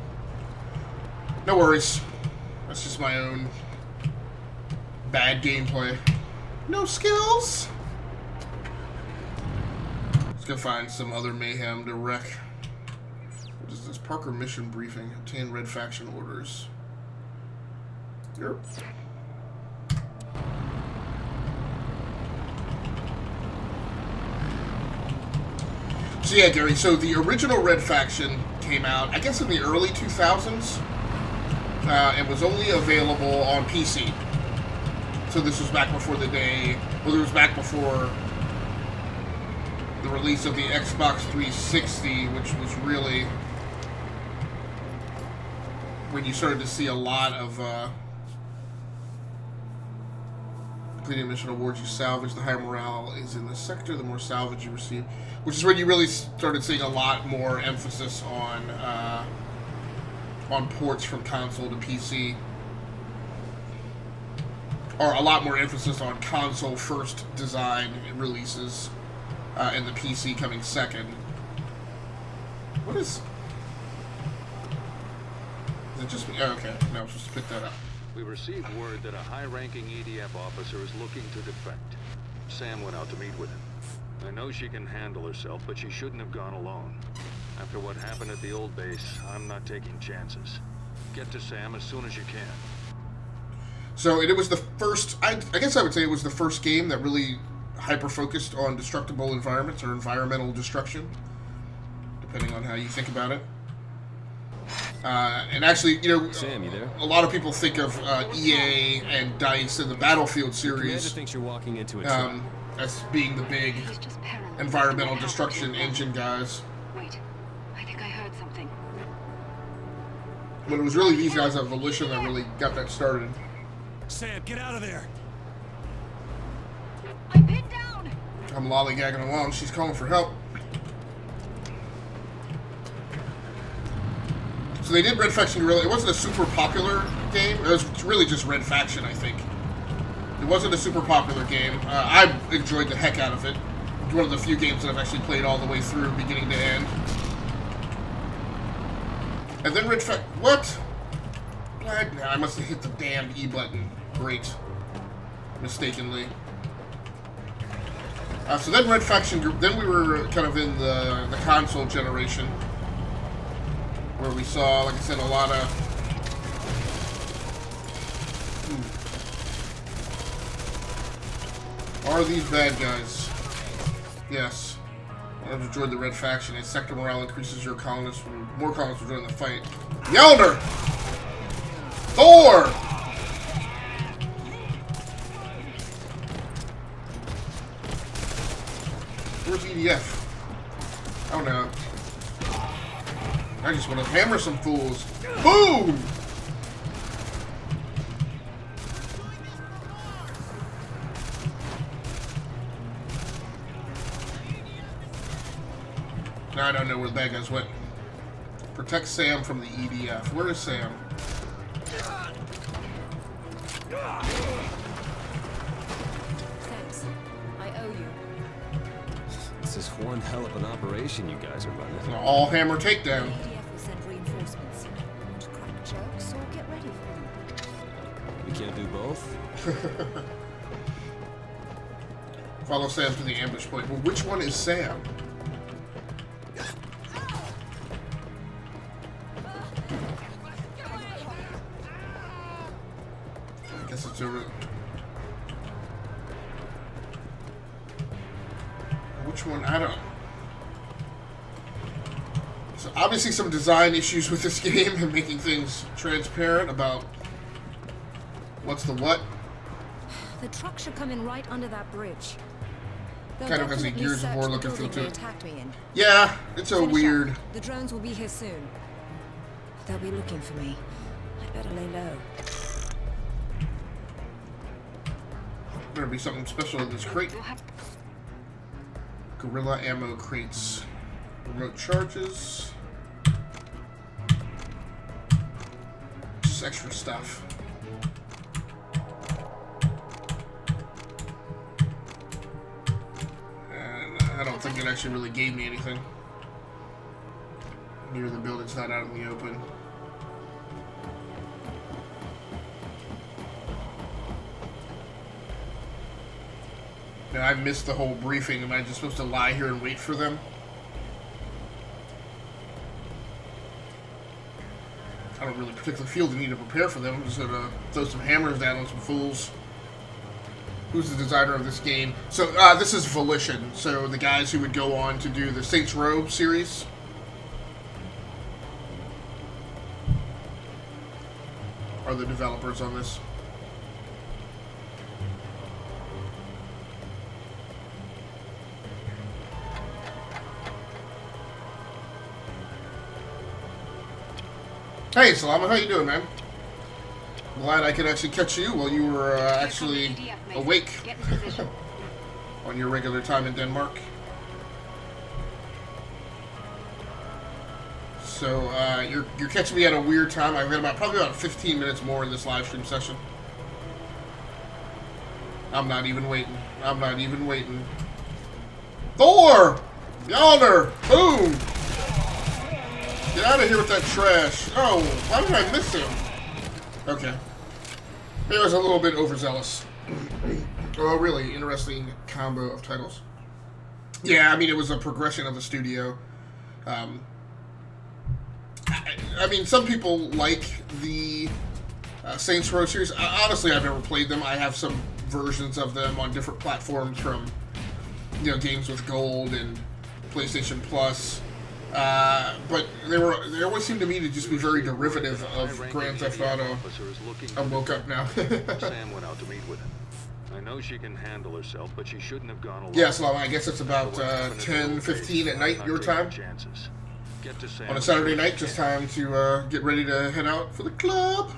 No worries. That's just my own bad gameplay. No skills! Let's go find some other mayhem to wreck. What is this? Parker mission briefing. Obtain red faction orders. Yep. So yeah, Gary, so the original Red Faction came out, I guess in the early 2000s. It was only available on PC. So this was back before the day, well, it was back before the release of the Xbox 360, which was really when you started to see a lot of completing mission awards you salvage. The higher morale is in the sector, the more salvage you receive, which is when you really started seeing a lot more emphasis on ports from console to PC, or a lot more emphasis on console first design releases, and the PC coming second. What is it? Just me? Oh, okay. No, I'm supposed to pick that up. We received word that a high-ranking EDF officer is looking to defect. Sam went out to meet with him. I know she can handle herself, but she shouldn't have gone alone. After what happened at the old base, I'm not taking chances. Get to Sam as soon as you can. So it was the first, I guess I would say it was the first game that really hyper-focused on destructible environments, or environmental destruction, depending on how you think about it. And actually, you know, Sam, you there? A lot of people think of EA and DICE and the Battlefield series Thinks you're walking into a trap. as being the big environmental destruction engine guys. Wait, I think I heard something. But it was really these guys at Volition that really got that started. Sam, get out of there! I'm pinned down! I'm lollygagging along. She's calling for help. So they did Red Faction Guerrilla. It wasn't a super popular game. It was really just Red Faction, I think. It wasn't a super popular game. I enjoyed the heck out of it. It's one of the few games that I've actually played all the way through, beginning to end. And then Red Faction... What? I must have hit the damned E button. Great. Mistakenly. So then Red Faction... Then we were kind of in the console generation, where we saw, like I said, a lot of... Are these bad guys? Yes. I've enjoyed the Red Faction. Its sector morale increases your colonists. More colonists will join the fight. The Elder! Thor! Where's EDF? Oh no. I just want to hammer some fools. Boom! Now I don't know where the bad guys went. Protect Sam from the EDF. Where is Sam? Thanks. I owe you. This is one hell of an operation you guys are running. An all-hammer takedown. ADF will send reinforcements. Want to crack jokes or get ready for them? We can't do both? Follow Sam to the ambush point. Well, which one is Sam? I guess it's over. Which one? I don't. So obviously some design issues with this game and making things transparent about what's the what. The truck should come in right under that bridge. They'll Kind of has a definitely Gears of search War the looking feel building to they it. attacked me in. Yeah, it's so Finish weird. up. The drones will be here soon. They'll be looking for me. I'd better lay low. Better be something special in this crate. Guerrilla ammo crates. Remote charges. Just extra stuff. And I don't think it actually really gave me anything. Near the building's not out in the open. Now, I missed the whole briefing. Am I just supposed to lie here and wait for them? I don't really particularly feel the need to prepare for them. I'm just gonna throw some hammers down on some fools. Who's the designer of this game? So, this is Volition. So, the guys who would go on to do the Saints Row series. Are the developers on this. Hey, Salama, how you doing, man? Glad I could actually catch you while you were actually awake on your regular time in Denmark. So you're catching me at a weird time. I've got probably about 15 minutes more in this live stream session. I'm not even waiting. I'm not even waiting. Thor! Yonder! Boom! Get out of here with that trash. Oh, why did I miss him? Okay. It was a little bit overzealous. Oh, really interesting combo of titles. Yeah, I mean, it was a progression of the studio. I mean, some people like the Saints Row series. Honestly, I've never played them. I have some versions of them on different platforms from, you know, Games with Gold and PlayStation Plus. But they always seem to me to just be very derivative of Grand Theft Auto. I woke up now. Sam went out to meet with him. I know she can handle herself, but she shouldn't have gone alone. Yeah, Salama, I guess it's about 10:15 at night, your time. On a Saturday night, just time to get ready to head out for the club.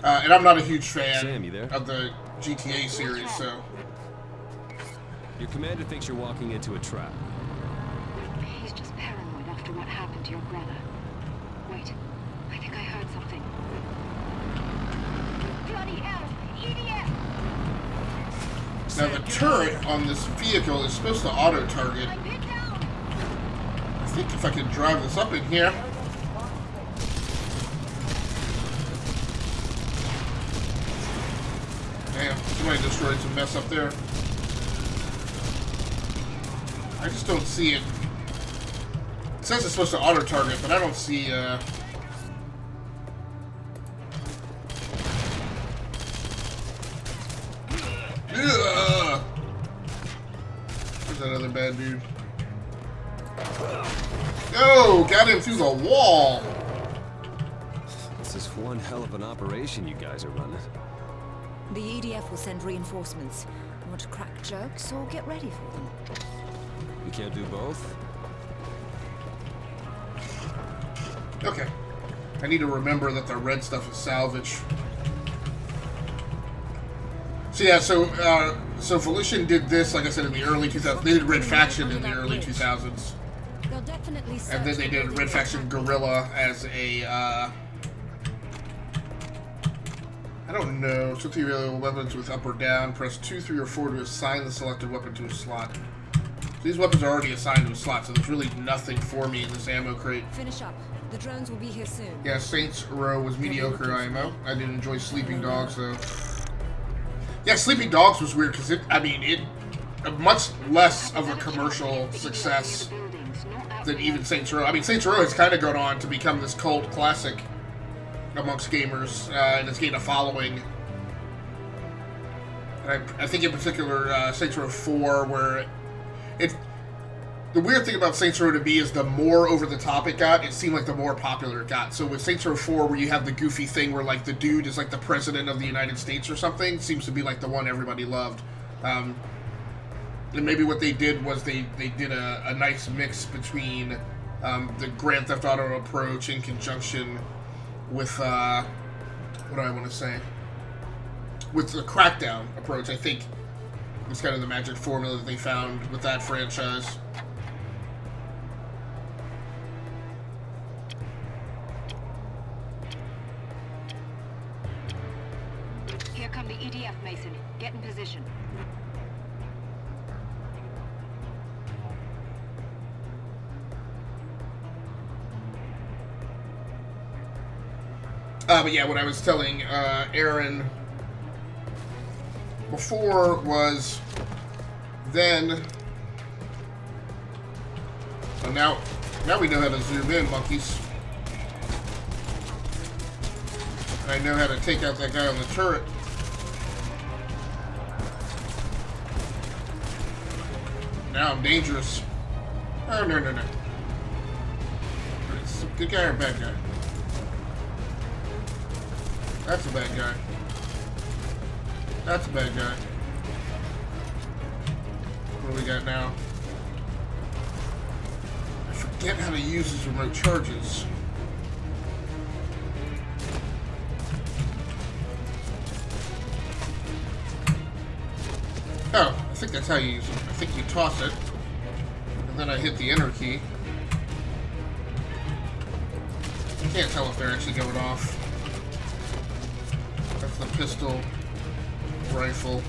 And I'm not a huge fan Sam, you there? of the GTA series, so... Your commander thinks you're walking into a trap. He's just paranoid after what happened to your brother. Wait, I think I heard something. Bloody hell! EDF! Now the turret on this vehicle is supposed to auto-target. I think if I can drive this up in here... Damn, somebody destroyed some mess up there. I just don't see it. It says it's supposed to auto-target, but I don't see, Ugh. Where's that other bad dude? Oh, got him through the wall! This is one hell of an operation you guys are running. The EDF will send reinforcements. You want to crack jokes or get ready for them? You can't do both? Okay. I need to remember that the red stuff is salvage. So yeah, so Volition did this, like I said, in the early 2000s. They did Red Faction in the early 2000s. They'll definitely And then they did Red Faction Guerrilla as a, I don't know. Switch the available weapons with up or down. Press 2, 3, or 4 to assign the selected weapon to a slot. These weapons are already assigned to a slot, so there's really nothing for me in this ammo crate. Finish up. The drones will be here soon. Yeah, Saints Row was mediocre IMO. I didn't enjoy Sleeping Dogs, though. Yeah, Sleeping Dogs was weird, because it much less of a commercial success than even Saints Row. I mean, Saints Row has kind of gone on to become this cult classic amongst gamers, and it's gained a following. I think in particular Saints Row 4, where the weird thing about Saints Row to me is the more over the top it got, it seemed like the more popular it got. So with Saints Row 4, where you have the goofy thing where like the dude is like the president of the United States or something, seems to be like the one everybody loved. And maybe what they did was they did a nice mix between the Grand Theft Auto approach in conjunction with what do I want to say? With the Crackdown approach. I think was kind of the magic formula that they found with that franchise. Here come the EDF, Mason. Get in position. But yeah, what I was telling Aaron before was then. So now we know how to zoom in, monkeys. And I know how to take out that guy on the turret. Now I'm dangerous. Oh, no. It's a good guy or a bad guy? That's a bad guy. That's a bad guy. What do we got now? I forget how to use his remote charges. Oh, I think that's how you use them. I think you toss it, and then I hit the enter key. I can't tell if they're actually going off. That's the pistol, rifle.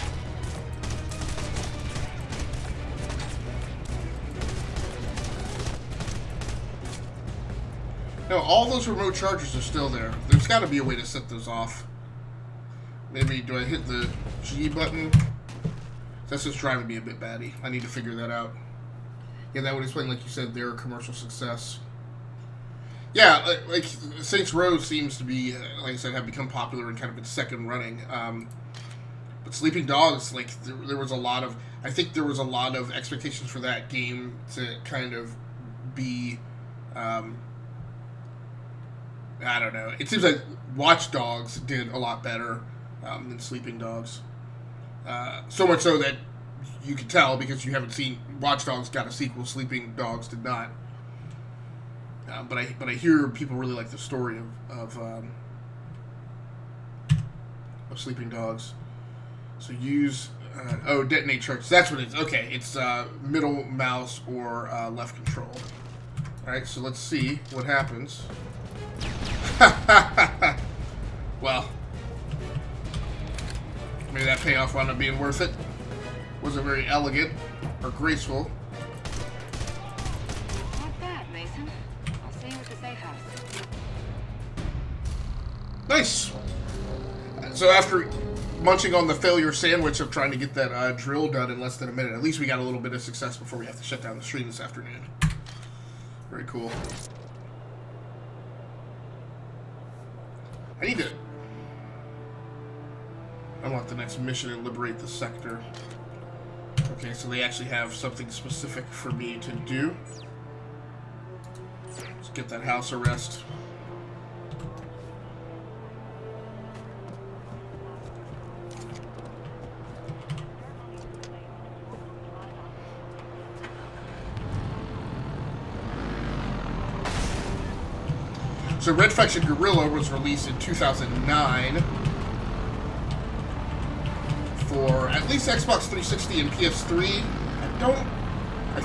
No, all those remote chargers are still there. There's got to be a way to set those off. Maybe, do I hit the G button? That's just driving me a bit batty. I need to figure that out. Yeah, that would explain, like you said, their commercial success. Yeah, like Saints Row seems to be, like I said, have become popular in kind of its second running. But Sleeping Dogs, like there was a lot of, I think there was a lot of expectations for that game to kind of be, I don't know. It seems like Watch Dogs did a lot better than Sleeping Dogs. So much so that you can tell because you haven't seen Watch Dogs got a sequel. Sleeping Dogs did not. But I hear people really like the story of Sleeping Dogs. So use detonate charge. That's what it is. Okay, it's middle mouse or left control. All right, so let's see what happens. Well, maybe that payoff wound up being worth it. Wasn't very elegant or graceful. Not bad, Mason. I'll see you at the safe house. Nice. So after munching on the failure sandwich of trying to get that drill done in less than a minute, at least we got a little bit of success before we have to shut down the stream this afternoon. Very cool. I need to unlock the next mission and liberate the sector. Okay, so they actually have something specific for me to do. Let's get that house arrest. So Red Faction Guerrilla was released in 2009 for at least Xbox 360 and PS3. I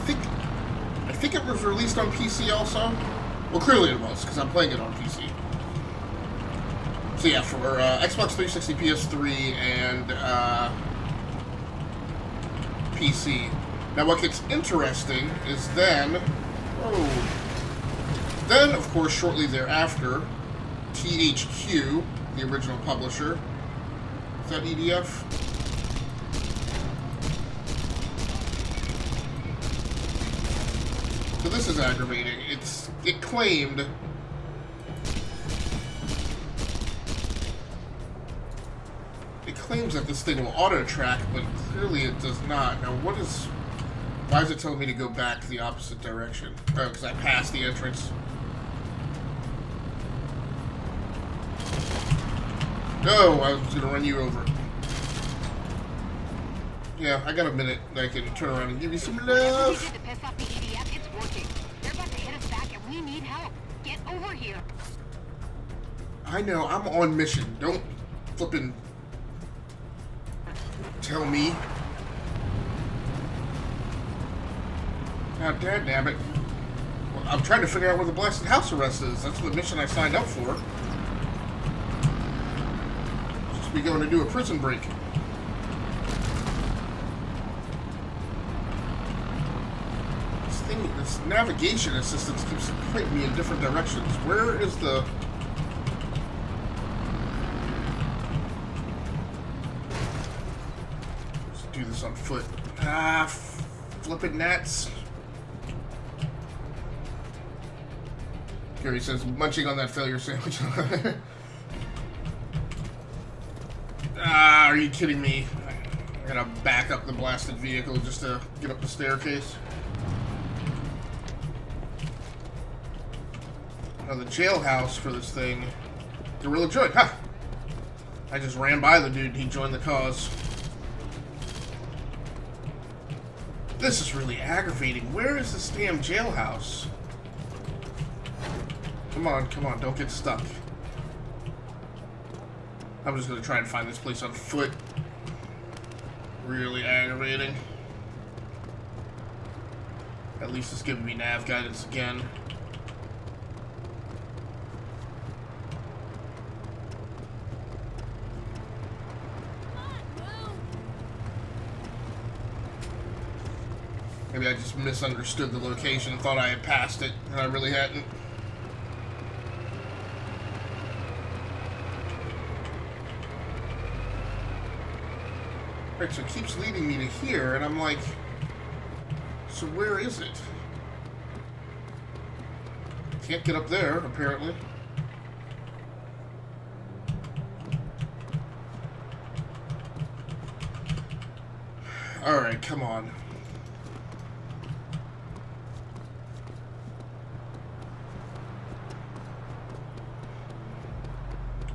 think it was released on PC also. Well, clearly it was, because I'm playing it on PC. So yeah, for Xbox 360, PS3, and PC. Now what gets interesting is then, of course, shortly thereafter, THQ, the original publisher, is that EDF? So this is aggravating. It claimed claims that this thing will auto-track, but clearly it does not. Now, what is... Why is it telling me to go back the opposite direction? Oh, because I passed the entrance. No, I was going to run you over. Yeah, I got a minute that I can turn around and give you some love. To piss off the EDF, it's working. They're about to hit us back and we need help. Get over here. I know, I'm on mission. Don't flippin' tell me. Now, dadnabbit. Well, I'm trying to figure out where the blasted house arrest is. That's the mission I signed up for. Just be going to do a prison break. This navigation assistance keeps pointing me in different directions. Where is the... Let's do this on foot. Ah, flippin' gnats. Gary says, munching on that failure sandwich. Ah, are you kidding me? I gotta back up the blasted vehicle just to get up the staircase. Now the jailhouse for this thing, Guerrilla joined. Ha! I just ran by the dude and he joined the cause. This is really aggravating. Where is this damn jailhouse? Come on, don't get stuck. I'm just gonna try and find this place on foot. Really aggravating. At least it's giving me nav guidance again. Maybe I just misunderstood the location and thought I had passed it, and I really hadn't. Right, so it keeps leading me to here, and I'm like, so where is it? Can't get up there, apparently. Alright, come on.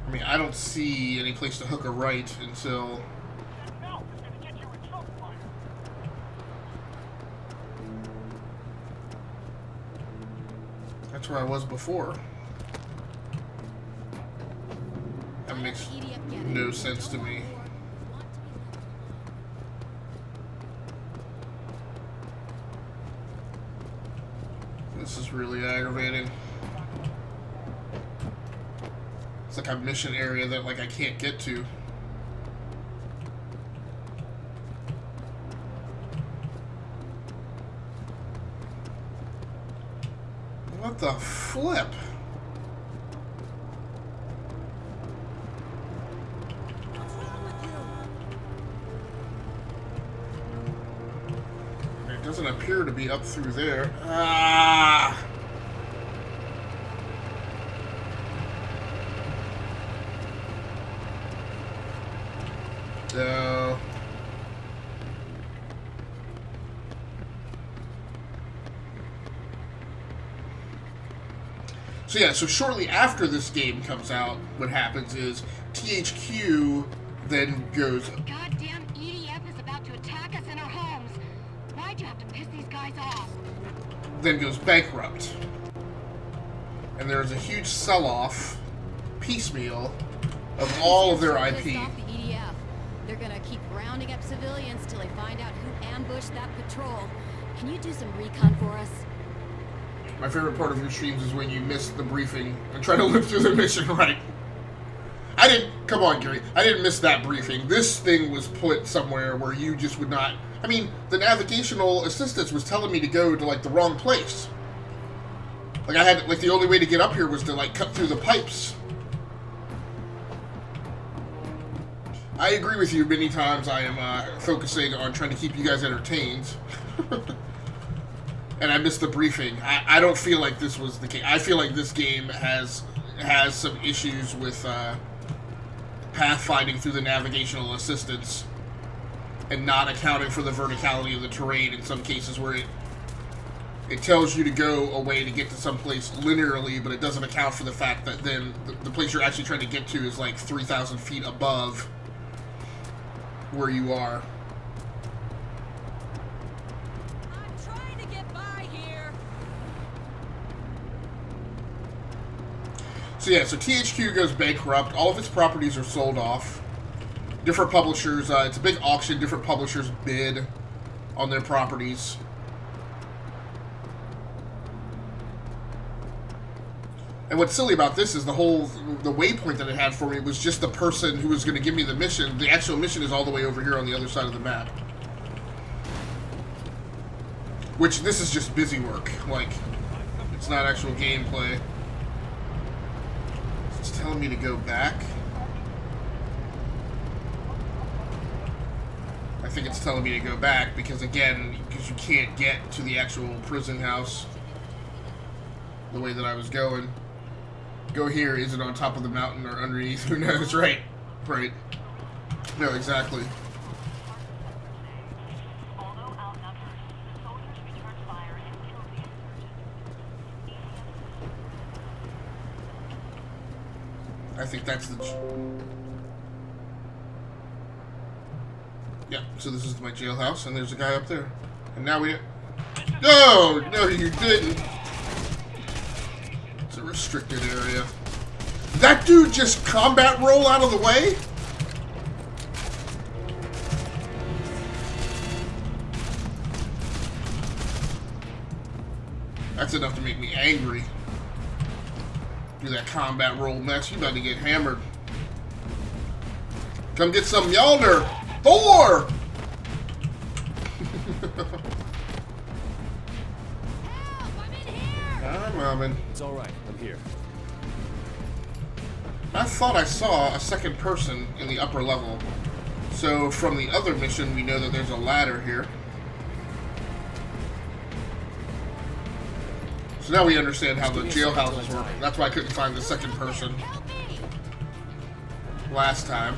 I mean, I don't see any place to hook a right until... That's where I was before. That makes no sense to me. This is really aggravating. It's like a mission area that like I can't get to. What the flip? What's wrong with you? It doesn't appear to be up through there. Ah! So yeah, so shortly after this game comes out, what happens is THQ then goes... The goddamn EDF is about to attack us in our homes. Why'd you have to piss these guys off? Then goes bankrupt. And there's a huge sell-off, piecemeal, of all of their IP. They're gonna keep rounding up civilians till they find out who ambushed that patrol. Can you do some recon for us? My favorite part of your streams is when you miss the briefing and try to live through the mission right. Come on, Gary. I didn't miss that briefing. This thing was put somewhere where you just would not... I mean, the navigational assistance was telling me to go to, like, the wrong place. Like, I had... Like, the only way to get up here was to, like, cut through the pipes. I agree with you many times. I am focusing on trying to keep you guys entertained. And I missed the briefing. I don't feel like this was the case. I feel like this game has some issues with pathfinding through the navigational assistance and not accounting for the verticality of the terrain in some cases where it tells you to go away to get to some place linearly, but it doesn't account for the fact that then the place you're actually trying to get to is like 3,000 feet above where you are. I'm trying to get by here. So yeah, so THQ goes bankrupt. All of its properties are sold off. Different publishers, it's a big auction. Different publishers bid on their properties. And what's silly about this is the waypoint that it had for me was just the person who was going to give me the mission. The actual mission is all the way over here on the other side of the map. Which, this is just busy work. Like, it's not actual gameplay. It's telling me to go back. I think it's telling me to go back because, again, because you can't get to the actual prison house the way that I was going. Go here, is it on top of the mountain or underneath? Who knows, right? Right. No, exactly. I think that's the... Yeah, so this is my jailhouse, and there's a guy up there. And now we... No! No, you didn't! It's a restricted area. Did that dude just combat roll out of the way? That's enough to make me angry. Do that combat roll next. You about to get hammered. Come get some Mjolnir. Thor! I'm coming. It's all right. I'm here. I thought I saw a second person in the upper level. So from the other mission, we know that there's a ladder here. So now we understand how the jailhouses work. That's why I couldn't find the second person last time.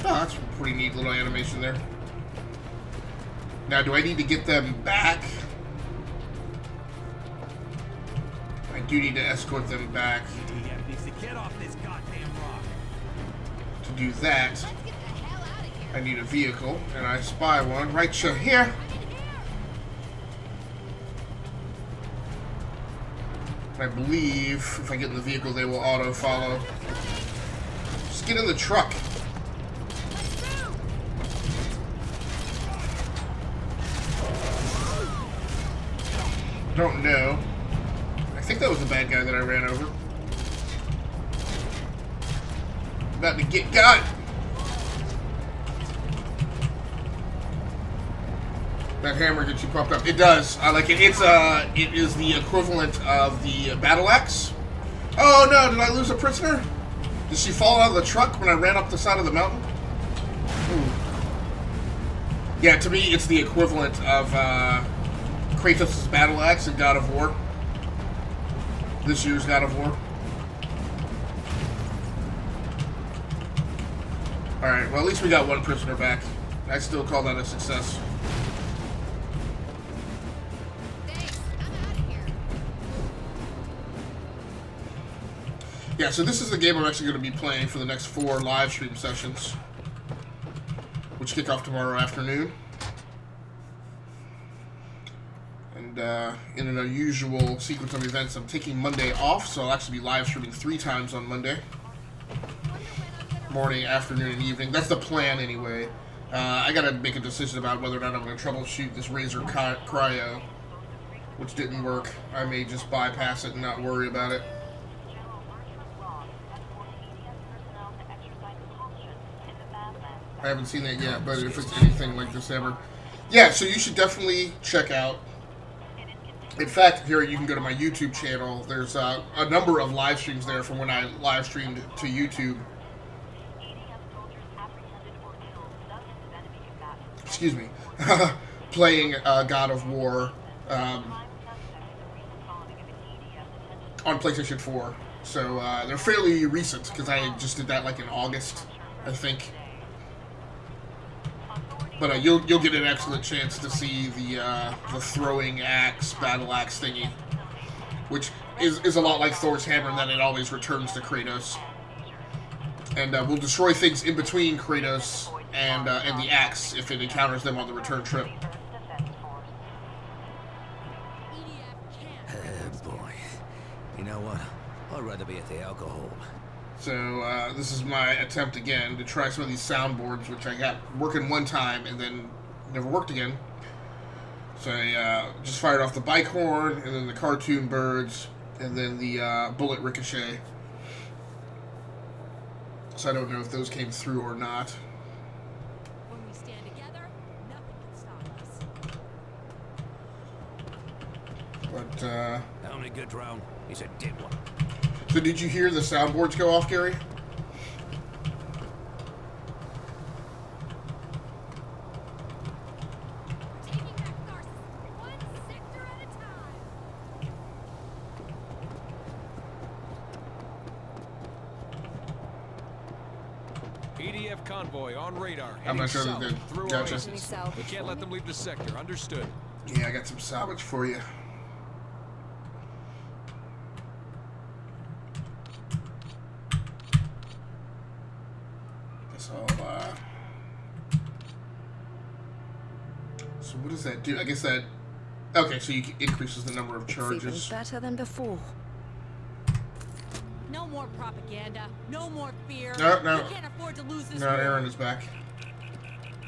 Oh, that's a pretty neat little animation there. Now, do I need to get them back? I do need to escort them back. To do that, I need a vehicle, and I spy one right here. I believe if I get in the vehicle, they will auto-follow. Just get in the truck. Don't know. I think that was the bad guy that I ran over. About to get got. That hammer gets you popped up. It does. I like it. It is the equivalent of the battle axe. Oh no! Did I lose a prisoner? Did she fall out of the truck when I ran up the side of the mountain? Ooh. Yeah, to me, it's the equivalent of Kratos' battle axe in God of War. This year's God of War. Alright, well at least we got one prisoner back. I still call that a success. Thanks. I'm out of here. Yeah, so this is the game I'm actually going to be playing for the next 4 live stream sessions, which kick off tomorrow afternoon. And in an unusual sequence of events, I'm taking Monday off, so I'll actually be live streaming 3 times on Monday. Morning, afternoon, and evening. That's the plan anyway. I gotta make a decision about whether or not I'm going to troubleshoot this Razer Cryo, which didn't work. I may just bypass it and not worry about it. I haven't seen that yet, but if it's anything like this ever. Yeah, so you should definitely check out. In fact, here you can go to my YouTube channel. There's a number of live streams there from when I live streamed to YouTube. Excuse me. Playing God of War on PlayStation 4. So they're fairly recent because I just did that like in August I think. But you'll get an excellent chance to see the throwing axe, battle axe thingy, which is a lot like Thor's hammer in that it always returns to Kratos, and will destroy things in between Kratos and the axe if it encounters them on the return trip. Boy, you know what? I'd rather be at the alcohol. So this is my attempt again to try some of these soundboards, which I got working one time and then never worked again. So I just fired off the bike horn, and then the cartoon birds, and then the bullet ricochet. So I don't know if those came through or not. When we stand together, nothing can stop us. But How many good round? He's a dim one. so did you hear the soundboards go off, Gary? Taking back Narcissus, one sector at a time. EDF convoy on radar. I'm not sure heading they south did. through Gotcha. Oasis. South. We can't let them leave the sector. Understood. Yeah, I got some salvage for you. Guess I'll, so what does that do? I guess that... Okay, so you increases the number of It's even charges. better than before. No more propaganda. No more fear. No. We can't afford to lose this No, war. Aaron is back.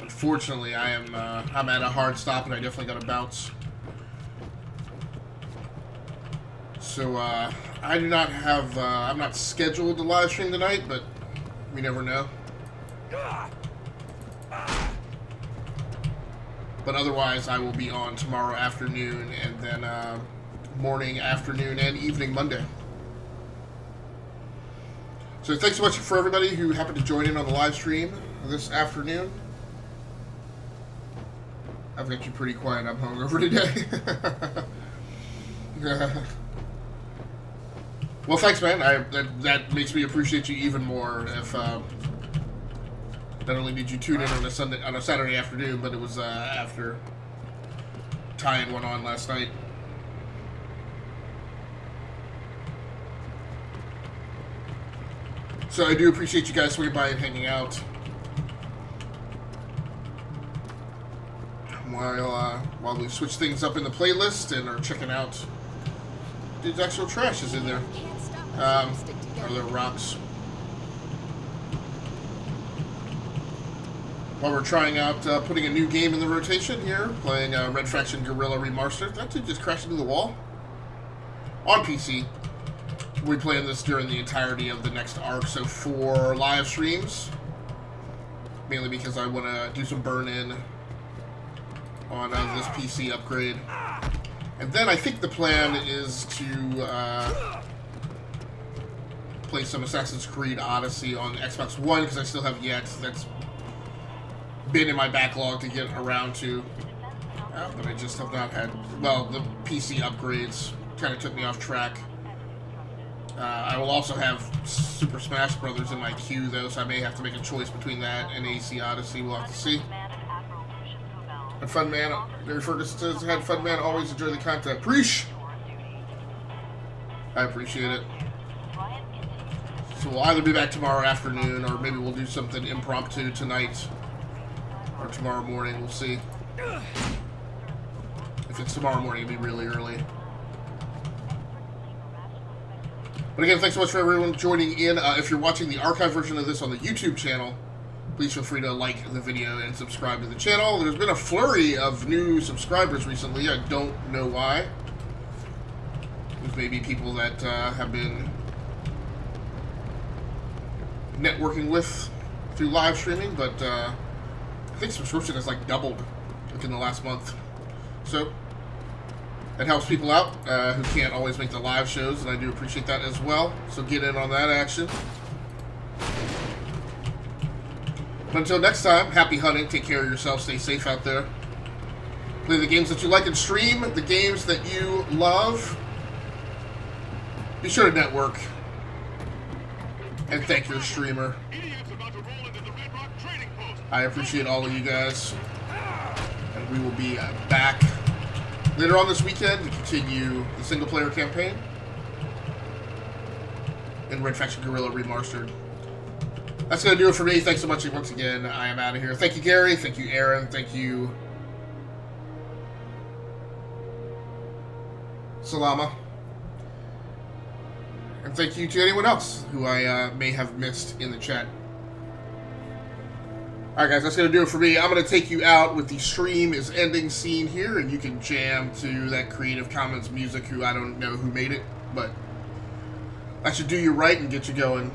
Unfortunately, I'm at a hard stop, and I definitely got to bounce. So, I do not have, I'm not scheduled to live stream tonight, but we never know. But otherwise, I will be on tomorrow afternoon, and then morning, afternoon, and evening Monday. So thanks so much for everybody who happened to join in on the live stream this afternoon. I've got you pretty quiet. I'm hungover today. Well, thanks, man. That makes me appreciate you even more. If not only did you tune in on a Saturday afternoon, but it was after tie-in went on last night. So I do appreciate you guys swinging by and hanging out. While we switch things up in the playlist and are checking out. Dude's actual trash is in there. Can't stop us if we stick Are together. there rocks? While we're trying out putting a new game in the rotation here, playing Red Faction Guerrilla ReMARStered. That dude just crashed into the wall. On PC. We'll be playing this during the entirety of the next arc, so 4 live streams. Mainly because I want to do some burn-in on this PC upgrade. And then I think the plan is to play some Assassin's Creed Odyssey on Xbox One, because I still have yet. That's been in my backlog to get around to. But I just have not had... Well, the PC upgrades kind of took me off track. I will also have Super Smash Brothers in my queue, though, so I may have to make a choice between that and AC Odyssey. We'll have to see. And Fun Man, Mary Ferguson says, had Fun Man, always enjoy the content. Preach! I appreciate it. So we'll either be back tomorrow afternoon, or maybe we'll do something impromptu tonight or tomorrow morning. We'll see. If it's tomorrow morning, it'll be really early. But again, thanks so much for everyone joining in. If you're watching the archive version of this on the YouTube channel, please feel free to like the video and subscribe to the channel. There's been a flurry of new subscribers recently. I don't know why. There's maybe people that have been networking with through live streaming, but I think subscription has like doubled in the last month. So it helps people out who can't always make the live shows, and I do appreciate that as well. So get in on that action. But until next time, happy hunting, take care of yourself, stay safe out there. Play the games that you like and stream the games that you love. Be sure to network. And thank your streamer. Idiots about to roll into the I appreciate all of you guys. And we will be back later on this weekend to continue the single-player campaign in Faction Guerrilla ReMARStered. That's going to do it for me. Thanks so much once again. I am out of here. Thank you, Gary. Thank you, Aaron. Thank you, Salama. And thank you to anyone else who I may have missed in the chat. Alright guys, that's going to do it for me. I'm going to take you out with the stream is ending scene here, and you can jam to that Creative Commons music, who I don't know who made it, but that should do you right and get you going.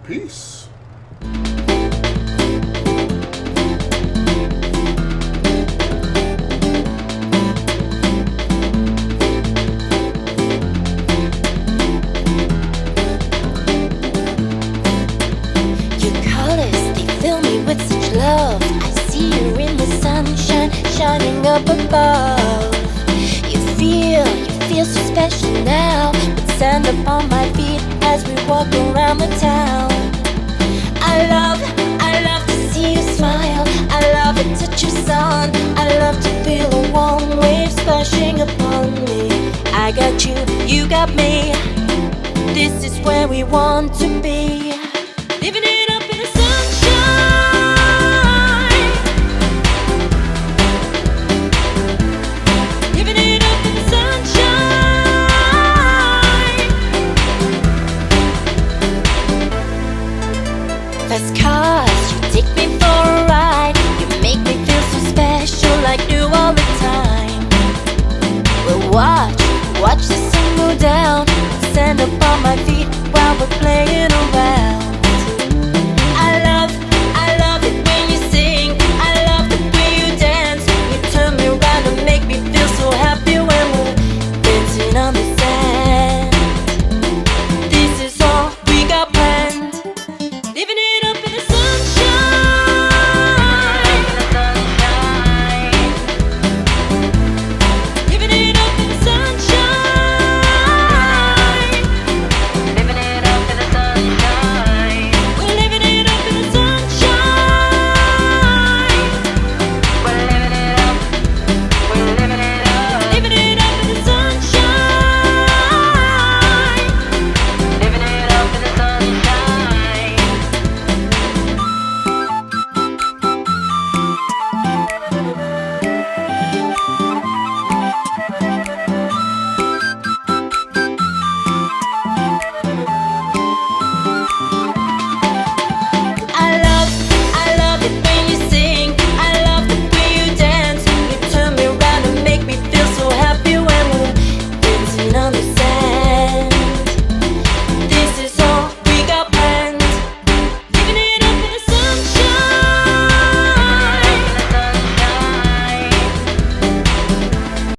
Peace. Love, I see you in the sunshine, shining up above. You feel so special now, with sand upon my feet as we walk around the town. I love to see you smile. I love to touch your sun. I love to feel a warm wave splashing upon me. I got you, you got me. This is where we want to be. Living it up.